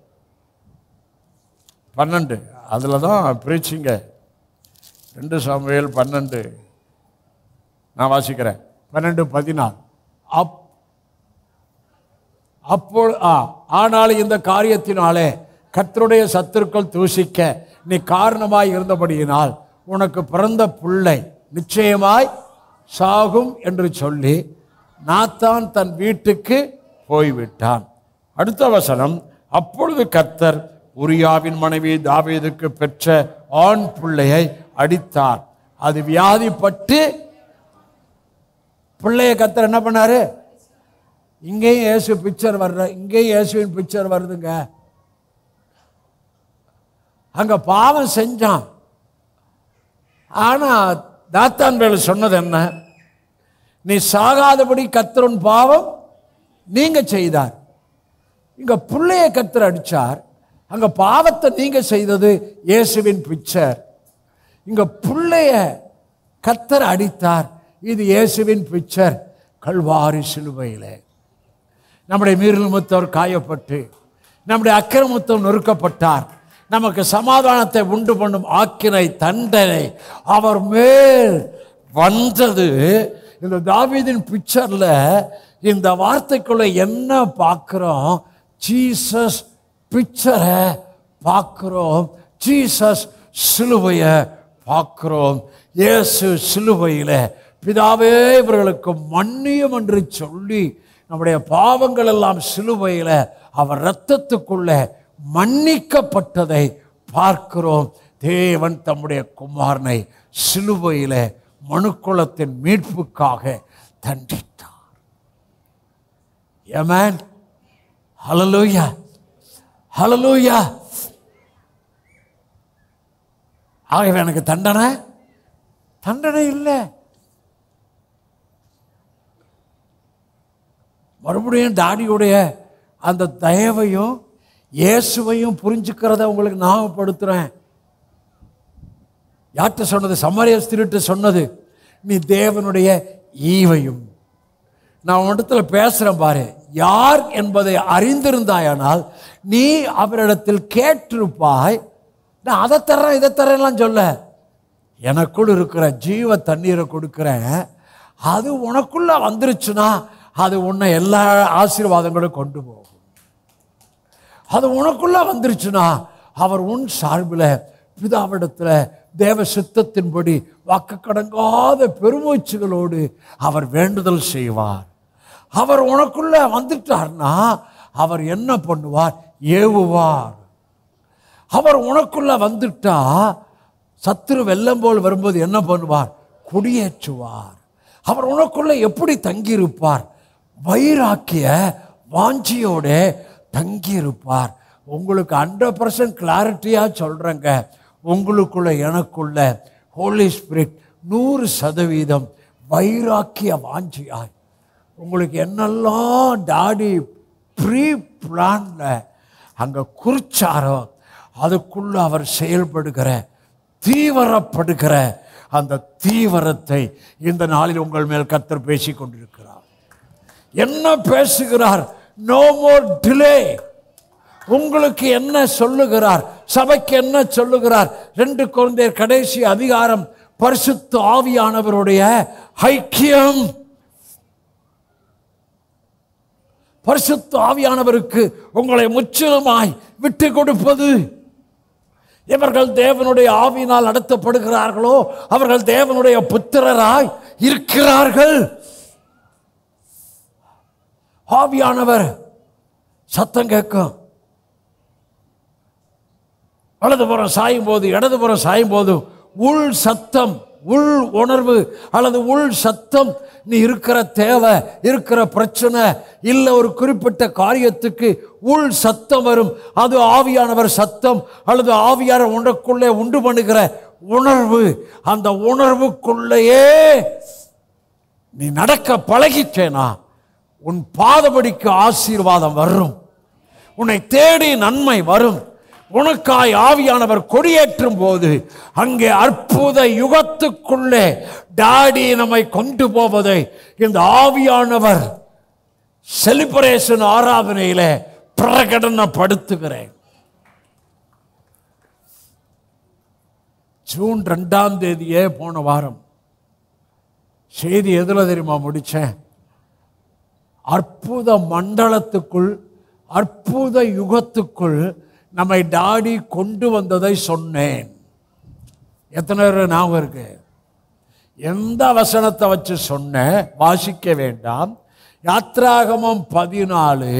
12 அதில் தான் பிரீச்சிங்க. 2 சாமுவேல் 12 நான் வாசிக்கிறேன். 12:14 ஆனால் இந்த காரியத்தினாலே கர்த்தருடைய சத்துருக்கள் தூஷிக்க நீ காரணமாய் இருந்தபடியினால் உனக்கு பிறந்த பிள்ளை நிச்சயமாய் சாகும் என்று சொல்லி நாத்தான் தன் வீட்டுக்கு போய்விட்டான். அடுத்த வசனம், அப்பொழுது கர்த்தர் உரியாவின் மனைவி தாவீதுக்கு பெற்ற ஆண் பிள்ளையை அடித்தார். அது வியாதிப்பட்டு பிள்ளைய கர்த்தர் என்ன பண்ணாரு? இங்கேயும் இயேசு பிக்சர் இங்கேயும் இயேசுவின் பிக்சர் வருதுங்க. அங்க பாவம் செஞ்சான். ஆனா நாத்தான் வேலை சொன்னது என்ன? நீ சாகாதபடி கர்த்தரின் பாவம் நீங்க செய்தார். இங்க பிள்ளைய கர்த்தர் அடிச்சார், அங்க பாவத்தை நீங்க செய்தது இயேசுவின் பிக்சர். இங்க பிள்ளைய கர்த்தர் அடித்தார், இது இயேசுவின் பிக்சர். கல்வாரி சிலுவையிலே நம்முடைய மீறுமுத்தவர் காயப்பட்டு நம்முடைய அக்கிரமத்தம் நொறுக்கப்பட்டார். நமக்கு சமாதானத்தை உண்டு பண்ணும் ஆக்கினை தண்டனை அவர் மேல் வந்தது. இந்த தாவீதின் பிக்சர்ல இந்த வார்த்தைக்குள்ள என்ன பார்க்கிறோம்? ஜீசஸ் பிக்சரை பார்க்கிறோம், ஜீசஸ் சிலுவையை பார்க்கிறோம். இயேசு சிலுவையில பிதாவே இவர்களுக்கு மன்னியும் என்று சொல்லி நம்முடைய பாவங்கள் எல்லாம் சிலுவையில அவர் இரத்தத்துக்குள்ள மன்னிக்கப்பட்டதை பார்க்கிறோம். தேவன் தம்முடைய குமாரனை சிலுவையில மனுக்குலத்தின் மீட்புக்காக தண்டித்தார். ஆமென். ஹல்லேலூயா, ஹல்லேலூயா. ஆகவே எனக்கு தண்டனை இல்லை. மறுபடியும் டாடியுடைய அந்த தயவையும் இயேசுவையும் புரிஞ்சுக்கிறத உங்களுக்கு ஞாபகப்படுத்துறேன். யார்கிட்ட சொன்னது? சமாரிய ஸ்திரீட்ட சொன்னது. நீ தேவனுடைய ஈவையும். நான் உன்னிடத்துல பேசுறேன் பாரு, யார் என்பதை அறிந்திருந்தாயானால் நீ அவரிடத்தில் கேட்டிருப்பாய். நான் அதை தர்றேன் இதை தர்றேன்லாம் சொல்ல, எனக்குள் இருக்கிற ஜீவ தண்ணீரை கொடுக்குறேன். அது உனக்குள்ள வந்துருச்சுன்னா அது உன்னை எல்லா ஆசீர்வாதங்களும் கொண்டு போகும். அது உனக்குள்ள வந்துருச்சுன்னா அவர் உன் சார்பில் பிதாவிடத்தில் தேவ சித்தத்தின்படி வாக்கு கடங்காத பெருமூச்சுகளோடு அவர் வேண்டுதல் செய்வார். அவர் உனக்குள்ள வந்துட்டார்னா அவர் என்ன பண்ணுவார்? ஏவுவார். அவர் உனக்குள்ள வந்துட்டா சத்துரு வெள்ளம் போல் வரும்போது என்ன பண்ணுவார்? குடியேற்றுவார். அவர் உனக்குள்ள எப்படி தங்கியிருப்பார்? வைராக்கிய வாஞ்சியோட தங்கியிருப்பார். உங்களுக்கு 100% கிளாரிட்டியாக சொல்கிறேங்க, உங்களுக்குள்ள எனக்குள்ள ஹோலி ஸ்பிரிட் 100% வைராக்கிய வாஞ்சியாய் உங்களுக்கு என்னெல்லாம் டாடி ப்ரீ பிளான்ல அங்கே குறிச்சாரோ அதுக்குள்ள அவர் செயல்படுகிற தீவிரப்படுகிற அந்த தீவிரத்தை இந்த நாளில் உங்கள் மேல் கர்த்தர் பேசிக் கொண்டிருக்கிறார். என்ன பேசுகிறார்? No more delay. உங்களுக்கு என்ன சொல்லுகிறார்? சபைக்கு என்ன சொல்லுகிறார்? 2 கொரிந்தியர் கடைசி அதிகாரம் பரிசுத்த ஆவியானவருடைய ஐக்கியம். பரிசுத்த ஆவியானவருக்கு உங்களை முற்றிலுமாய் விட்டு கொடுப்பது. இவர்கள் தேவனுடைய ஆவியினால் நடத்தப்படுகிறார்களோ அவர்கள் தேவனுடைய புத்திரராய் இருக்கிறார்கள். ஆவியானவர் சத்தம் கேட்கும். வலதுபுறம் சாயும் போது இடதுபுறம் சாயும் போது உள் சத்தம், உள் உணர்வு அல்லது உள் சத்தம், நீ இருக்கிற தேவை, இருக்கிற பிரச்சனை இல்லை, ஒரு குறிப்பிட்ட காரியத்துக்கு உள் சத்தம் வரும். அது ஆவியானவர் சத்தம் அல்லது ஆவியானவர் உனக்குள்ளே உண்டு பண்ணுகிற உணர்வு. அந்த உணர்வுக்குள்ளேயே நீ நடக்க பழகிச்சேனா உன் பாதபடிக்கு ஆசீர்வாதம் வரும். உன்னை தேடி நன்மை வரும். உனக்காய் ஆவியானவர் கொடியேற்றும் போது அங்கே அற்புத யுகத்துக்குள்ளே டாடி நம்மை கொண்டு போவதை இந்த ஆவியானவர் செலிப்ரேஷன் ஆராதனையில பிரகடனப்படுத்துகிறேன். ஜூன் 2ஆம் தேதியே போன வாரம் செய்தி எதுல தெரியுமா முடிச்சேன்? அற்புத மண்டலத்துக்குள், அற்புத யுகத்துக்குள் நம்மை டாடி கொண்டு வந்ததை சொன்னேன். எத்தனை பேர் ஞாபகம் இருக்கு? எந்த வசனத்தை வச்சு சொன்ன? வாசிக்க வேண்டாம். யாத்ராகமம் 14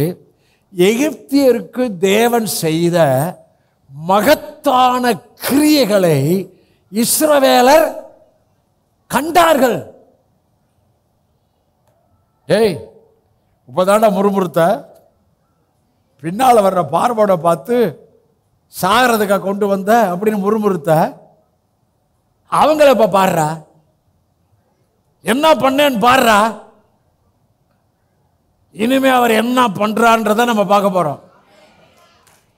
எகிப்தியருக்கு தேவன் செய்த மகத்தான கிரியைகளை இஸ்ரவேலர் கண்டார்கள். ஏய், இப்பதான முறுமுறுத்த பின்னால் வர்ற பார்வோட பார்த்து சாகிறதுக்காக கொண்டு வந்த அப்படின்னு முறுமுறுத்த அவங்கள இப்ப பாடுறா, என்ன பண்ணேன்னு பாடுறா. இனிமே அவர் என்ன பண்றான்றத நம்ம பார்க்க போறோம்.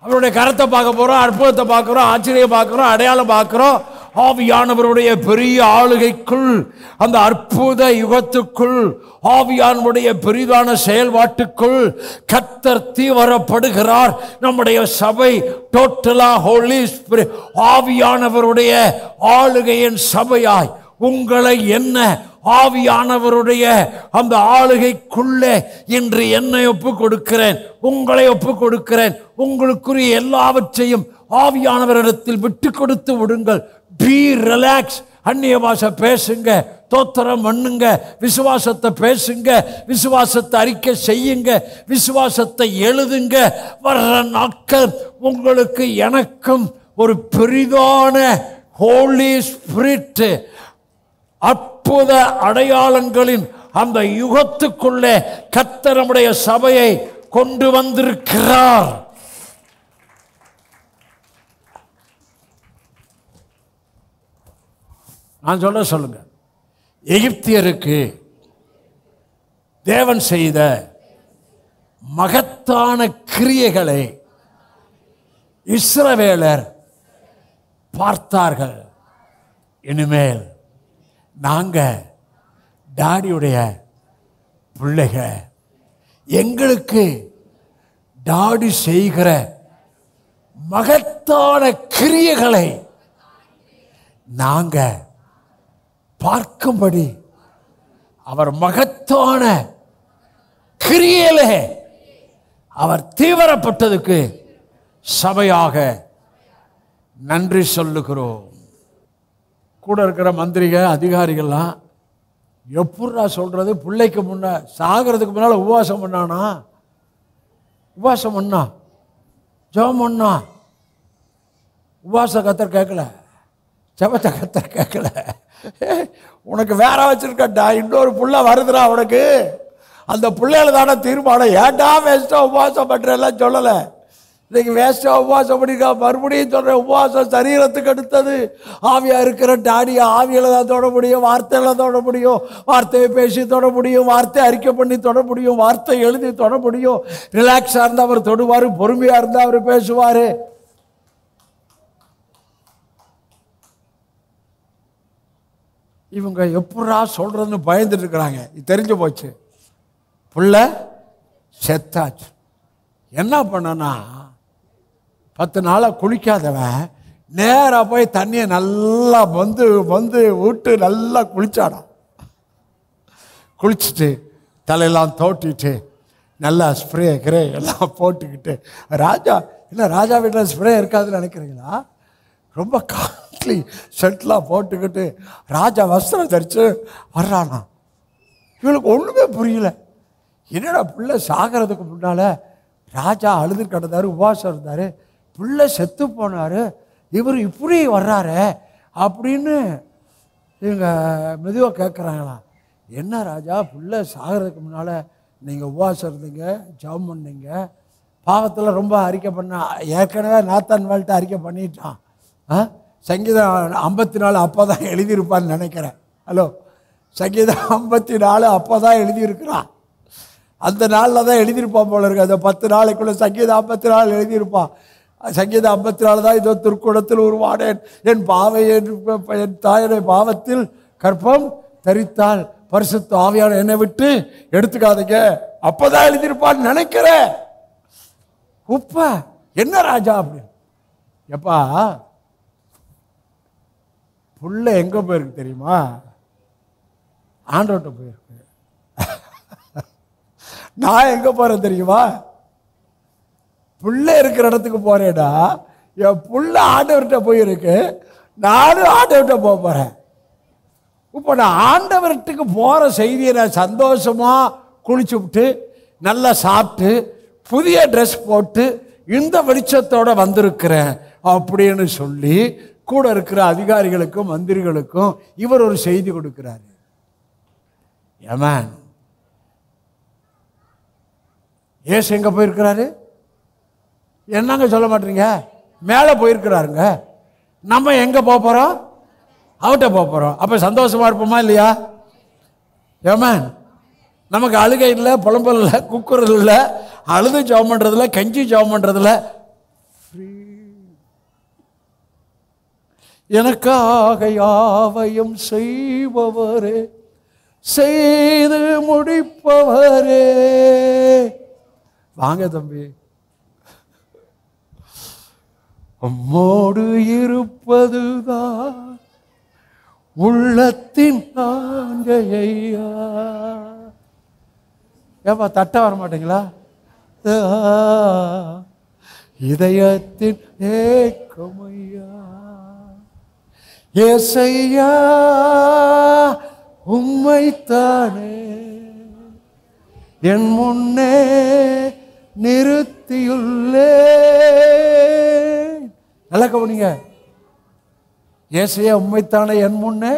அவருடைய கரத்தை பார்க்க போறோம், அற்புதத்தை பார்க்கிறோம், ஆச்சரியம் பார்க்கிறோம், அடையாளம் பார்க்கிறோம். ஆவியானவருடைய பெரிய ஆளுகைக்குள், அந்த அற்புத யுகத்துக்குள், ஆவியானவருடைய பெரிதான செயல்பாட்டுக்குள் கர்த்தர் தீவிரப்படுகிறார். நம்முடைய சபை டோட்டலா ஹோலி ஸ்பிரிட் ஆவியானவருடைய ஆளுகையின் சபையாய் உங்களை என்ன ஆவியானவருடைய அந்த ஆளுகைக்குள்ளே இன்று என்னை ஒப்பு கொடுக்கிறேன், உங்களை ஒப்பு கொடுக்கிறேன். உங்களுக்குரிய எல்லாவற்றையும் ஆவியானவரிடத்தில் விட்டு கொடுத்து விடுங்கள். B relax. அந்நிய பாஷை பேசுங்க, தோத்திரம் பண்ணுங்க, விசுவாசத்தை பேசுங்க, விசுவாசத்தை அறிக்கை செய்யுங்க, விசுவாசத்தை எழுதுங்க. வர்ற நாட்கள் உங்களுக்கு எனக்கும் ஒரு பெரிதான ஹோலி ஸ்பிரிட் அற்புத அடையாளங்களின் அந்த யுகத்துக்குள்ளே கர்த்தர் நம்முடைய சபையை கொண்டு வந்திருக்கிறார். நான் சொல்லுங்க, எகிப்தியருக்கு தேவன் செய்த மகத்தான கிரியைகளை இஸ்ரவேலர் பார்த்தார்கள். இனிமேல் நாங்க டாடியுடைய பிள்ளைக, எங்களுக்கு டாடி செய்கிற மகத்தான கிரியைகளை நாங்க பார்க்கும்படி அவர் மகத்தான கிரியையிலே அவர் தீவிரப்பட்டதுக்கு சபையாக நன்றி சொல்லுகிறோம். கூட இருக்கிற மந்திரிக அதிகாரிகள்லாம் எப்படா சொல்றது? பிள்ளைக்கு முன்ன சாகிறதுக்கு முன்னால் உபவாசம் பண்ணானா, உபவாசம் பண்ணா, ஜெபம் பண்ணா. உபவாச கத்தர் கேட்கல, ஜெபத்தை கத்தர் கேட்கல. உனக்கு வேற வச்சிருக்கா, இன்னொரு புள்ள வருதுடா உனக்கு, அந்த பிள்ளைகள் தானே தீர்மானம். ஏன்டா வேஸ்டா உபவாசம் பண்றெல்லாம் சொல்லலை. இன்னைக்கு வேஸ்டா உபவாசம் பண்ணிக்கா. மறுபடியும் சொல்றேன், உபவாசம் சரீரத்துக்கு அடுத்தது. ஆவியா இருக்கிற டாடியை ஆவியில தான் தொட முடியும், வார்த்தையில தொட முடியும், வார்த்தையை பேசி தொட முடியும், வார்த்தை அறிக்கை பண்ணி தொட முடியும், வார்த்தை எழுதி தொட முடியும். ரிலாக்ஸா இருந்தா அவர் தொடுவாரு, பொறுமையா இருந்தா அவர் பேசுவாரு. இவங்க எப்படா சொல்றதுன்னு பயந்துட்டு இருக்கிறாங்க. தெரிஞ்சு போச்சு, புள்ள செத்தாச்சு. என்ன பண்ணனா, 10 நாளாக குளிக்காதவன் நேராக போய் தண்ணியை நல்லா வந்து விட்டு நல்லா குளிச்சாடான். குளிச்சுட்டு தலையெல்லாம் தோட்டிட்டு நல்லா ஸ்ப்ரே கிரே எல்லாம் போட்டுக்கிட்டு, ராஜா இல்லை ராஜா வீட்டில் ஸ்ப்ரே இருக்காதுன்னு நினைக்கிறீங்களா? ரொம்ப காஸ்ட்லி ஷர்ட்லாம் போட்டுக்கிட்டு ராஜா வஸ்திரம் தரித்து வர்றானா. இவளுக்கு ஒன்றுமே புரியல. என்னடா பிள்ளை சாகிறதுக்கு முன்னால் ராஜா அழுது கிடந்தார், உபவாசம் இருந்தார், பிள்ளை செத்து போனார், இவர் இப்படி வர்றாரு அப்படின்னு இவங்க மெதுவாக கேட்குறாங்களாம். என்ன ராஜா, பிள்ளை சாகிறதுக்கு முன்னால் நீங்கள் உபவாசம் இருந்தீங்க, ஜெபம் பண்ணீங்க, பாவத்தில் ரொம்ப அறிக்கை பண்ண, ஏற்கனவே நாத்தான் வாழ்த்து அறிக்கை பண்ணிட்டான். சங்கீதம் 54 அப்போ தான் எழுதியிருப்பான்னு நினைக்கிறேன். ஹலோ, சங்கீதம் 54 அப்போ தான் எழுதியிருக்கிறான். அந்த நாளில் தான் எழுதியிருப்பான் போல இருக்கு. அந்த 10 நாளைக்குள்ளே சங்கீதம் 54 எழுதியிருப்பான். சங்கீதம் 54 தான், இதோ திருக்குடத்தில் உருவானேன், என் பாவை என் தாயனை பாவத்தில் கற்பம் தரித்தால் பரிசுத்த ஆவியான என்னை விட்டு எடுத்துக்காதீங்க, அப்போதான் எழுதியிருப்பான்னு நினைக்கிறேன். உப்ப என்ன ராஜா அப்படி? எப்பா, புள்ள எங்க போயிருக்கு தெரியுமா? ஆண்டவர்கிட்ட போயிருக்கு. நான் எங்க போறேன் தெரியுமா? புள்ள இருக்கிற இடத்துக்கு போறேடா. என் புள்ள ஆண்டவர்கிட்ட போயிருக்கு, நானும் ஆண்டவர்கிட்ட போறேன். இப்போ நான் ஆண்டவர்கிட்ட போற செய்தியை நான் சந்தோஷமா குளிச்சு விட்டு நல்லா சாப்பிட்டு புதிய ட்ரெஸ் போட்டு இந்த வெளிச்சத்தோட வந்திருக்கிறேன் அப்படின்னு சொல்லி கூட இருக்கிற அதிகாரிகளுக்கும் மந்திரிகளுக்கும் இவர் ஒரு செய்தி கொடுக்கிறாரு. ஆமென். ஏசு எங்க போயிருக்கிறாரு? என்னங்க சொல்ல மாட்டீங்க? மேலே போயிருக்கிறாருங்க. நம்ம எங்க போறோம்? அவட்ட போறோம். அப்ப சந்தோஷமா இருப்போமா இல்லையா? ஆமென். நமக்கு அழுகை இல்லை, புலம்பல் இல்லை, குக்குறது இல்லை, அழுது ஜெபம் பண்றதுல, கஞ்சி ஜெபம் பண்றதுல. எனக்காக யாவையும் செய்பவரே, செய்து முடிப்பவரே. வாங்க தம்பி, உம்மோடு இருப்பதுதான் உள்ளத்தின் ஆங்கையா. ஏப்பா தட்ட வர மாட்டீங்களா? இதயத்தின் ஏக்கமையா. ஏசையா உம்மைத்தானே என் முன்னே நிறுத்தியுள்ளே. நல்லா கவனிங்க. ஏசையா உம்மைத்தானே என் முன்னே.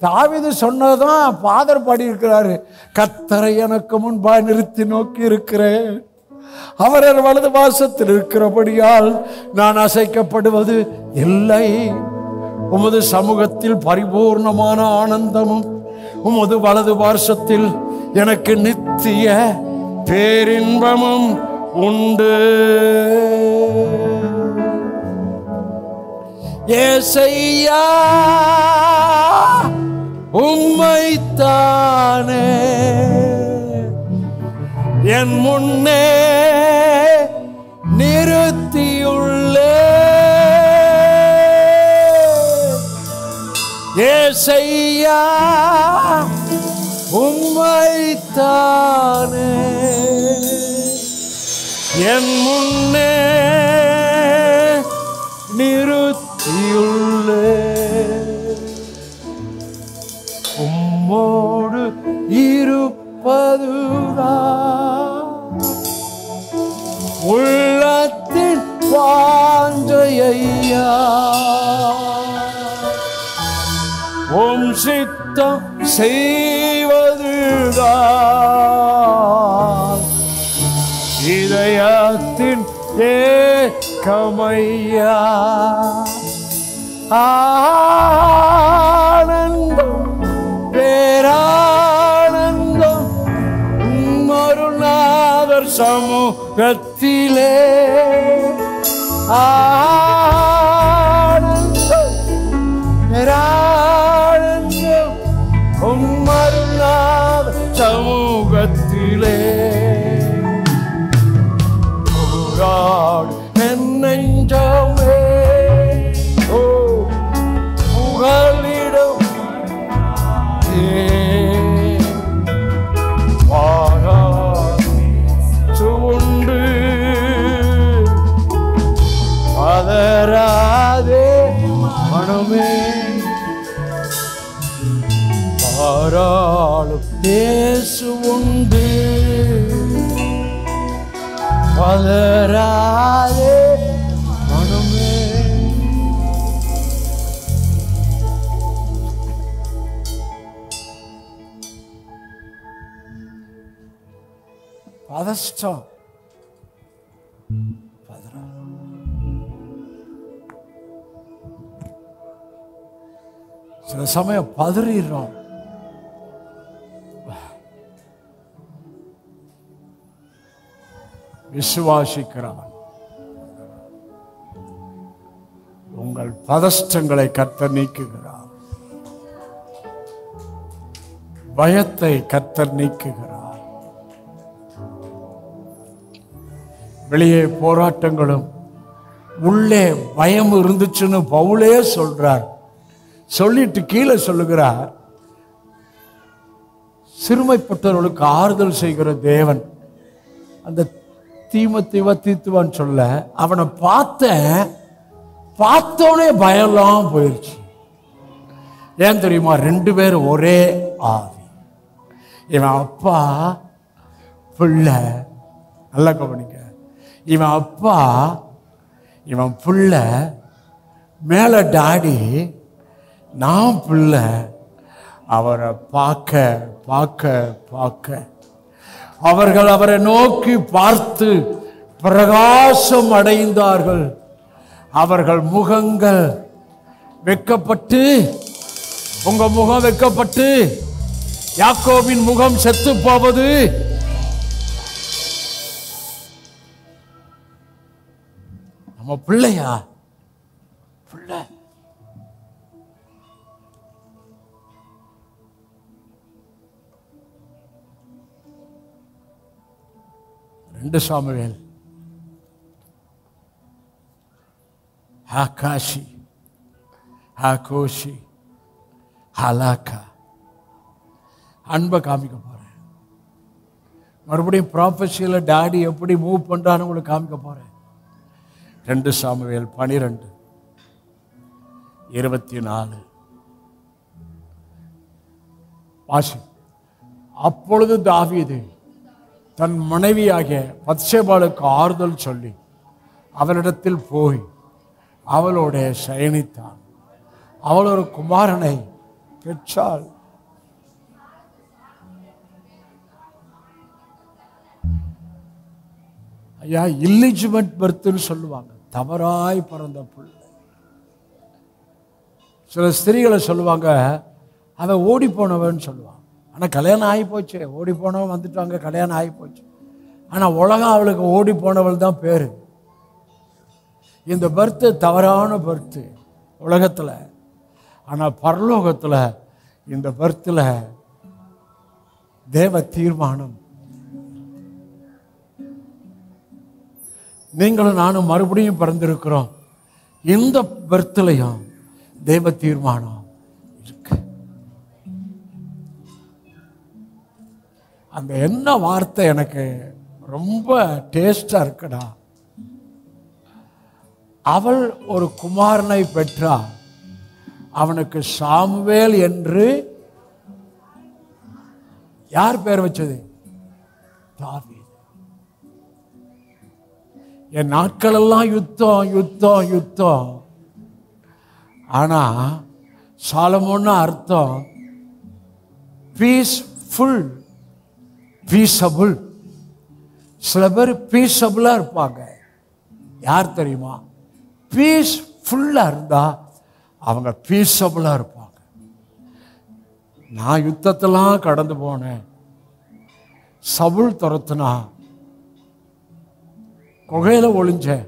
தாவீது சொன்னதுதான் ஃபாதர் பாடி இருக்கிறாரு. கர்த்தரை எனக்கு முன்பாக நிறுத்தி நோக்கி இருக்கிறேன், அவர் வலது வாசத்தில் இருக்கிறபடியால் நான் அசைக்கப்படுவது இல்லை. உமது சமூகத்தில் பரிபூர்ணமான ஆனந்தமும் உமது வலது பார்சத்தில் எனக்கு நித்திய பேரின்பமும் உண்டு. ஏசையா உம்மைத்தானே என் முன்னே நிறுத்தியுள்ளே. ஏசையா உம்மைத்தானே என் முன்னே நிறுத்தியுள்ளே. உம்மோடு இருப்பதுதான் உள்ளத்தின் வாஞ்சையா. உம் சித்தம் செய்வதுதான் இதயத்தின் ஏகமையா ஆனந்தம் பேரானந்தம் மருநாதர் சமூகத்திலே ஆனந்தம் பேரானந்தம் மருநாதர் சமூகத்திலே என் நெஞ்சமே ஓ புகலிடம் சுண்டு பதராதே மனமே பாராளும் இயேசு உண்டு பதராதே மனமே. பதஷ்டம் சில சமயம் பதறிடுறோம். விசுவாசிக்கிறான் உங்கள் பதஷ்டங்களை கர்த்தர் நீக்குகிறார். பயத்தை கர்த்தர் நீக்குகிறார். வெளியே போராட்டங்களும் உள்ளே பயம் இருந்துச்சுன்னு பவுலே சொல்றார். சொல்லிட்டு கீழே சொல்லுகிறார், சிறுமைப்பட்டவர்களுக்கு ஆறுதல் செய்கிற தேவன். அந்த தீத்துவான் சொல்ல அவனை பார்த்தோனே பயம்லாம் போயிடுச்சு. ஏன் தெரியுமா? 2 பேரும் ஒரே ஆவி. இவன் அப்பா பிள்ளை, நல்லா கவனிக்க. இவன் அப்பா இவன் பிள்ளை, மேல டாடி, நான் பிள்ளை. அவரை பார்க்க பார்க்க பார்க்க அவர்கள் அவரை நோக்கி பார்த்து பிரகாசம் அடைந்தார்கள். அவர்கள் முகங்கள் வெட்கப்பட்டு, உங்க முகம் வெட்கப்பட்டு யாக்கோபின் முகம் செத்து போவது. நம்ம பிள்ளையா? பிள்ளை. ரெண்டு சாமுவேல் ஆகாஷி ஆகோஷி ஹலாக்கா. அன்பை காமிக்க போறேன். மறுபடியும் ப்ராஃபஸியில் டாடி எப்படி மூவ் பண்றான்னு உங்களுக்கு காமிக்க போறேன். 2 சாமுவேல் 12:24 வாசி. அப்பொழுது தாவீது தன் மனைவியாகிய பத்சேபாளுக்கு ஆறுதல் சொல்லி அவளிடத்தில் போய் அவளோட சயனித்தான். அவள் ஒரு குமாரனை பெற்றாள். ஐயா, இல்லிஜிமெண்ட் பர்த்னு சொல்லுவாங்க, தவறாய் பிறந்த பிள்ளை. சில ஸ்திரீகளை சொல்லுவாங்க அவன் ஓடி போனவன் சொல்லுவாங்க. ஆனால் கல்யாணம் ஆகி போச்சு, ஓடி போனவன் வந்துட்டாங்க, கல்யாணம் ஆகி போச்சு. ஆனால் உலகம் அவளுக்கு ஓடி போனவள் தான் பேரு. இந்த பர்த்து தவறான பர்த்து உலகத்தில். ஆனால் பரலோகத்தில் இந்த பர்த்தில் தேவ தீர்மானம். நீங்களும் நானும் மறுபடியும் பிறந்திருக்கிறோம். இந்த பர்த்திலையும் தேவ தீர்மானம் இருக்கு. அந்த என்ன வார்த்தை எனக்கு ரொம்ப டேஸ்டா இருக்குடா. அவள் ஒரு குமாரனை பெற்றாள், அவனுக்கு சாமுவேல் என்று யார் பேர் வச்சது? தாவீது. என் நாட்கள் எல்லாம் யுத்தம் யுத்தம் யுத்தம். ஆனா சாலமோன்னு அர்த்தம் பீஸ்ஃபுல், பீசபிள். சில பேர் பீசபிளா இருப்பாங்க, யார் தெரியுமா? பீஸ்ஃபுல்லாக இருந்தால் அவங்க பீஸபிளாக இருப்பாங்க. நான் யுத்தத்தெல்லாம் கடந்து போனேன். சவுல் துரத்துனா, குகையில் ஒளிஞ்சேன்,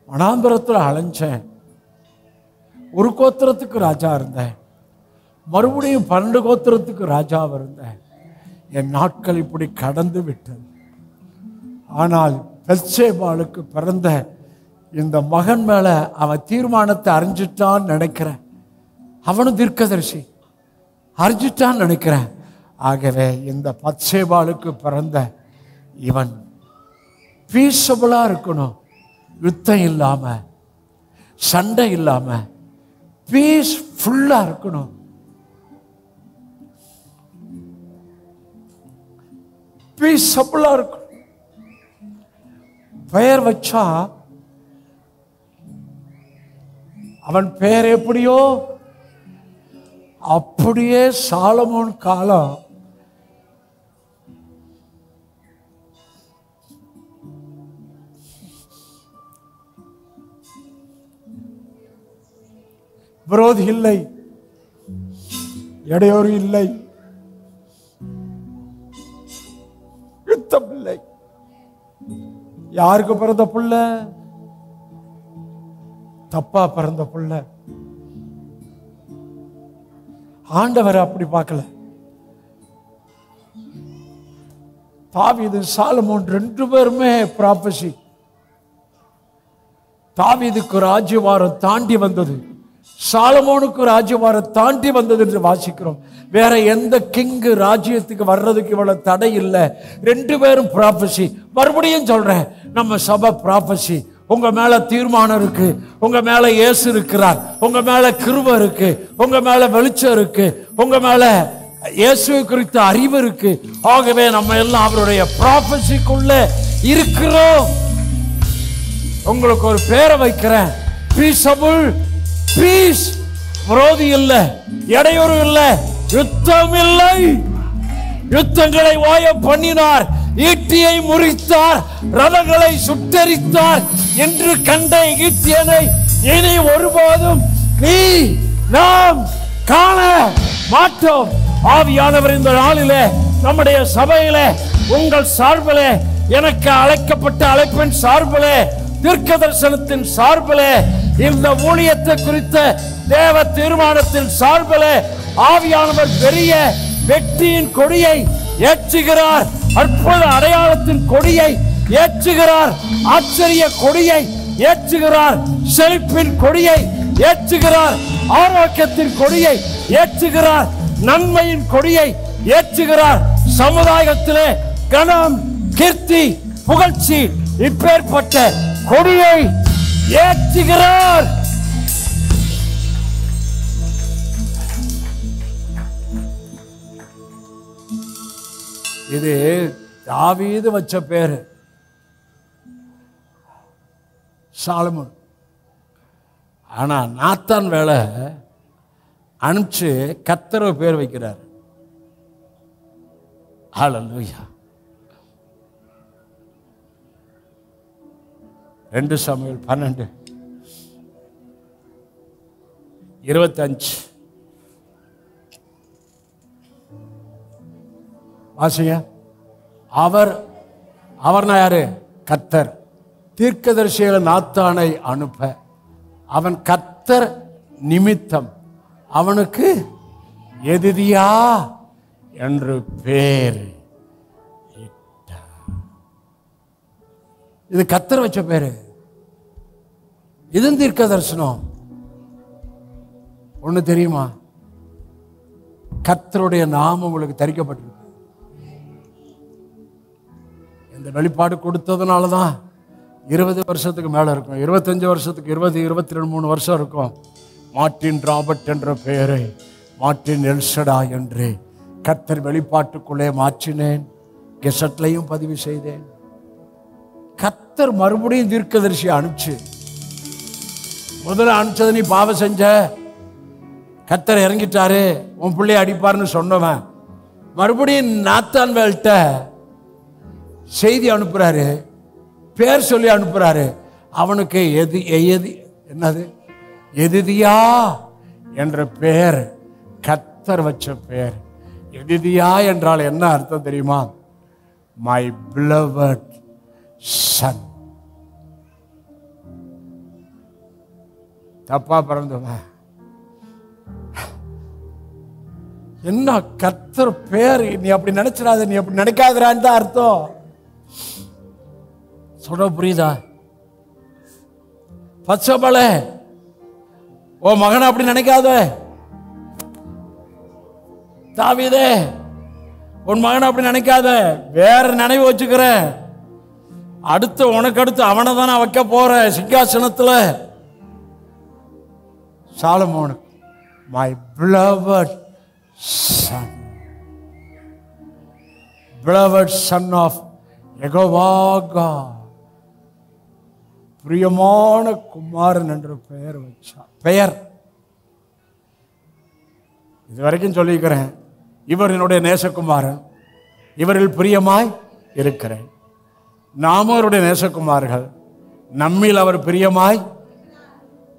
வனாந்தரத்தில் அலைஞ்சேன், ஒரு கோத்திரத்துக்கு ராஜா இருந்தேன், மறுபடியும் 12 கோத்திரத்துக்கு ராஜாவாக இருந்தேன். என் நாட்கள் இப்படி கடந்து விட்டது. ஆனால் பெத்சேபாளுக்கு பிறந்த இந்த மகன் மேலே அவன் தீர்மானத்தை அறிஞ்சிட்டான்னு நினைக்கிறேன். அவனும் தீர்க்கதரிசி, அறிஞ்சிட்டான்னு நினைக்கிறேன். ஆகவே இந்த பத்சேபாளுக்கு பிறந்த இவன் பீஸபிளாக இருக்கணும். யுத்தம் இல்லாமல், சண்டை இல்லாமல் பீஸ்ஃபுல்லாக இருக்கணும். பீஸபிளாக இருக்கணும். பெயர் வச்சா அவன் பெயர் எப்படியோ அப்படியே சாலமோன் காலம் விரோதி இல்லை, இடையோறு இல்லை, யுத்தம் இல்லை. யாருக்கு பிறந்த புள்ள? தப்பா பிறந்த புள்ள. ஆண்டவர் அப்படி பார்க்கல. தாவீது சாலமோன் 2 பேருமே ப்ராபசி. தாவீதுக்கு ராஜ்யபாரம் தாண்டி வந்தது, சாலமோனுக்கு ராஜ்யபாரம் தாண்டி வந்தது என்று வாசிக்கிறோம். வேற எந்த கிங்கு ராஜ்யத்துக்கு வர்றதுக்கு இவ்வளவு தடை இல்லை. 2 பேரும் ப்ராபசி. மறுபடியும் சொல்றேன், நம்ம சபை ப்ராபசி. உங்க மேல தீர்மானம் இருக்கு, உங்க மேல இயேசு இருக்கிறார், உங்க மேல கிருபை இருக்கு, உங்க மேல வெளிச்சம் இருக்கு, உங்க மேல இயேசு குறித்த அறிவு இருக்கு. ஆகவே நம்ம எல்லாம் அவருடைய ப்ராபசிக்குள்ள இருக்கிறோம். உங்களுக்கு ஒரு பேரை வைக்கிறேன், பீஸபிள். பீஸ். விரோதி இல்லை, இடையூறு இல்லை, யுத்தம் இல்லை. யுத்தங்களை ஓய பண்ணினார், ஈட்டியை முறித்தார், ரதங்களை சுட்டெரித்தார் என்று கண்ட எகிப்தியனை இனி ஒருபோதும் நீ நாம் காண மாட்டோம். ஆவியானவர் இந்த நாளிலே நம்முடைய சபையிலே, உங்கள் சார்பிலே, எனக்கு அழைக்கப்பட்ட அழைப்பின் சார்பிலே, தீர்க்க தரிசனத்தின் சார்பிலே, இந்த ஊழியத்தை குறித்த தேவ தீர்மானத்தின் சார்பிலே ஆவியானவர் பெரிய வெற்றியின் கொடியை ஏற்றுகிறார், அற்புத அடையாளத்தின் கொடியை ஏற்றுகிறார், ஆச்சரிய கொடியை ஏற்றுகிறார், செழிப்பின் கொடியை ஏற்றுகிறார், ஆரோக்கியத்தின் கொடியை ஏற்றுகிறார், நன்மையின் கொடியை ஏற்றுகிறார். சமுதாயத்திலே கனம், கீர்த்தி, புகழ்ச்சி இப்பேற்பட்ட கொடியை ஏற்றுகிறார். இது தாவீது வச்ச பேரு, சாலமோன். ஆனா நாத்தான் வேலை அனுப்பிச்சு கர்த்தர் பேர் வைக்கிறார். ஹல்லேலூயா. 2 சாமுவேல் 12:25 வாசிங்க. அவர்னா யாரு? கர்த்தர். தீர்க்கதரிசிகளை நாத்தானை அனுப்ப அவன் கர்த்தர் நிமித்தம் அவனுக்கு எதிரியா என்று பேர். இது கர்த்தர் வச்ச பேரு. இது தீர்க்க தரிசனம். ஒண்ணு தெரியுமா? கர்த்தருடைய நாமம் உங்களுக்கு தரிக்கப்பட்டிருக்கு. இந்த வெளிப்பாடு கொடுத்ததுனாலதான் 20 வருஷத்துக்கு மேல இருக்கும், 25 வருஷத்துக்கு, 20, 22, 3 வருஷம் இருக்கும். மார்ட்டின் ராபர்ட் என்ற பெயரை மார்ட்டின் எல்சடா என்று கர்த்தர் வெளிப்பாட்டுக்குள்ளே மாற்றினேன், கெசட்லையும் பதிவு செய்தேன். கர்த்தர் மறுபடியும் தீர்க்கதரிசி அனுப்பிச்சு, முதல்ல அனுப்பிச்சது நீ பாவம் செஞ்ச, கர்த்தர் இறங்கிட்டாரு, உன் பிள்ளைய அடிப்பாருன்னு சொன்னவன் மறுபடியும் நாத்தான் வேல்ட்ட செய்தி அனுப்புறாரு, பேர் சொல்லி அனுப்புறாரு. அவனுக்கு என்னது எதிதியா என்ற பெயர் கர்த்தர் வச்ச பெயர். எதிதியா என்றால் என்ன அர்த்தம் தெரியுமா? My beloved son. தப்பா பிறந்தவன். என்ன கர்த்தர் பேர், நீ அப்படி நினைச்சிடாத, நீ அப்படி நினைக்காதரான்னு தான் அர்த்தம். சொல்ற புரியுதா? பச்சைமலை ஓ மகனை அப்படி நினைக்காத. தாவீதே உன் மகனை அப்படி நினைக்காத, வேற நினைவு வச்சுக்கிற. அடுத்து உனக்கு அடுத்து அவனை தானே வைக்க போற சிங்காசனத்துல. சாலமோனுக்கு my beloved son, beloved son of Jehovah God, பிரியமான குமாரன் என்ற பெயர் வச்சார். பெயர் இதுவரைக்கும் சொல்லிக்கிறேன், இவர் என்னுடைய நேசகுமாரன், இவரில் பிரியமாய் இருக்கிறேன். நாம அவருடைய நேசகுமார்கள், நம்மில் அவர் பிரியமாய்.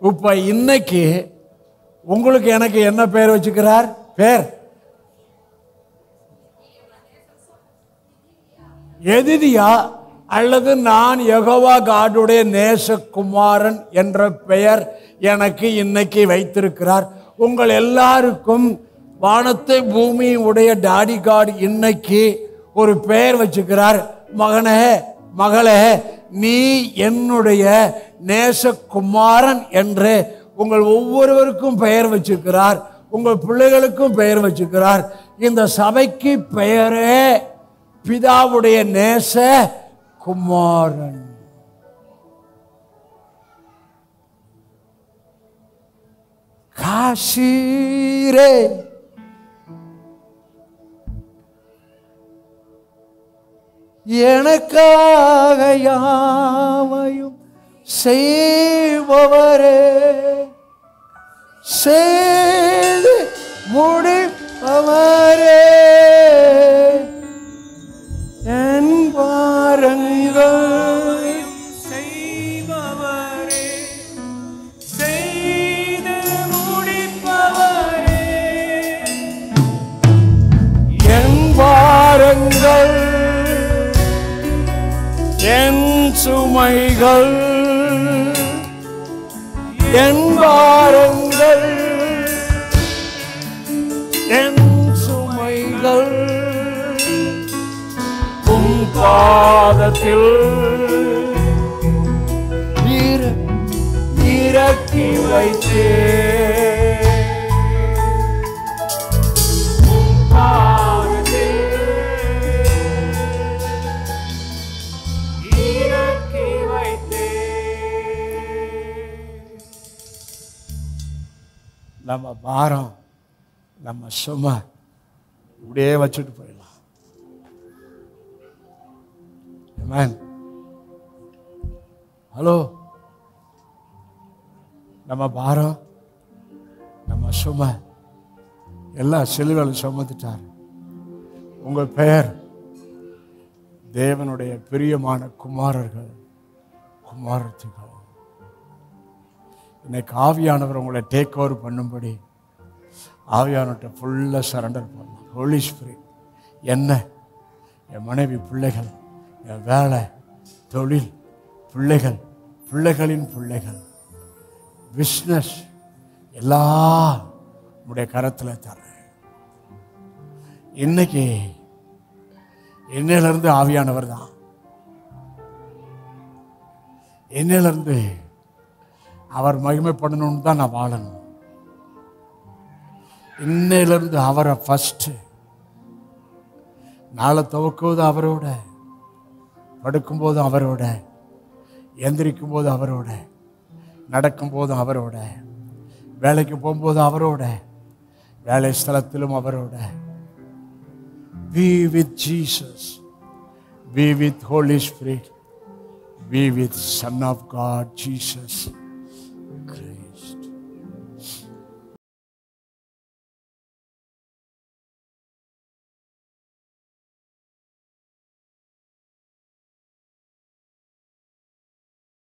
இப்ப இன்னைக்கு உங்களுக்கு எனக்கு என்ன பெயர் வச்சுக்கிறார்? பேர் எதிதியா அல்லது நான் யெகோவா காடுடைய நேசகுமாரன் என்ற பெயர் எனக்கு இன்னைக்கு வைத்திருக்கிறார். உங்கள் எல்லாருக்கும் வானத்தை பூமி உடைய டாடி காட் இன்னைக்கு ஒரு பெயர் வச்சுக்கிறார். மகனே மகளே, நீ என்னுடைய நேசகுமாரன் என்று உங்கள் ஒவ்வொருவருக்கும் பெயர் வச்சிருக்கிறார். உங்கள் பிள்ளைகளுக்கும் பெயர் வச்சிருக்கிறார். இந்த சபைக்கு பெயரே பிதாவுடைய நேச குமாரன். காஷீரே எனக்காக யாவையும் செய்பவரே, செய்து முடிப்பவரே, என் பாரங்கள் செய்பவரே, செய்து முடிப்பவரே, என் பாரங்கள் என் சுமைகள், என் பாரங்கள் என் சுமைகள் உம் பாதத்தில் இறக்கி வைத்தே. நம்ம பாரம் நம்ம சும்மா இப்படியே வச்சுட்டு போயிடலாம். ஹலோ, நம்ம பாரம் நம்ம சும்மா எல்லாம் சிலுவையில் சுமந்துட்டார். உங்கள் பெயர் தேவனுடைய பிரியமான குமாரர்கள், குமாரத்திகள். இன்னைக்கு ஆவியானவர் உங்களை டேக் ஓவர் பண்ணும்படி ஆவியானவர்கிட்ட ஃபுல்லாக சரண்டர் பண்ணலாம். ஹோலி ஸ்பிரிட், என்ன என் மனைவி, பிள்ளைகள், என் வேலை, தொழில், பிள்ளைகள், பிள்ளைகளின் பிள்ளைகள், பிஸ்னஸ் எல்லாம் உடைய கரத்தில் தர்றேன். இன்னைக்கு என்னிலிருந்து ஆவியானவர் தான். என்னிலிருந்து அவர் மகிமைப்படணும்னு தான் நான் வாழணும். இன்னையிலிருந்து அவரை ஃபஸ்ட்டு. நாளை துவக்குவது அவரோட, படுக்கும்போதும் அவரோட, எந்திரிக்கும் போது அவரோட, நடக்கும்போதும் அவரோட, வேலைக்கு போகும்போது அவரோட, வேலை ஸ்தலத்திலும் அவரோட. Be with Jesus, be with Holy Spirit, be with Son of God Jesus Christ.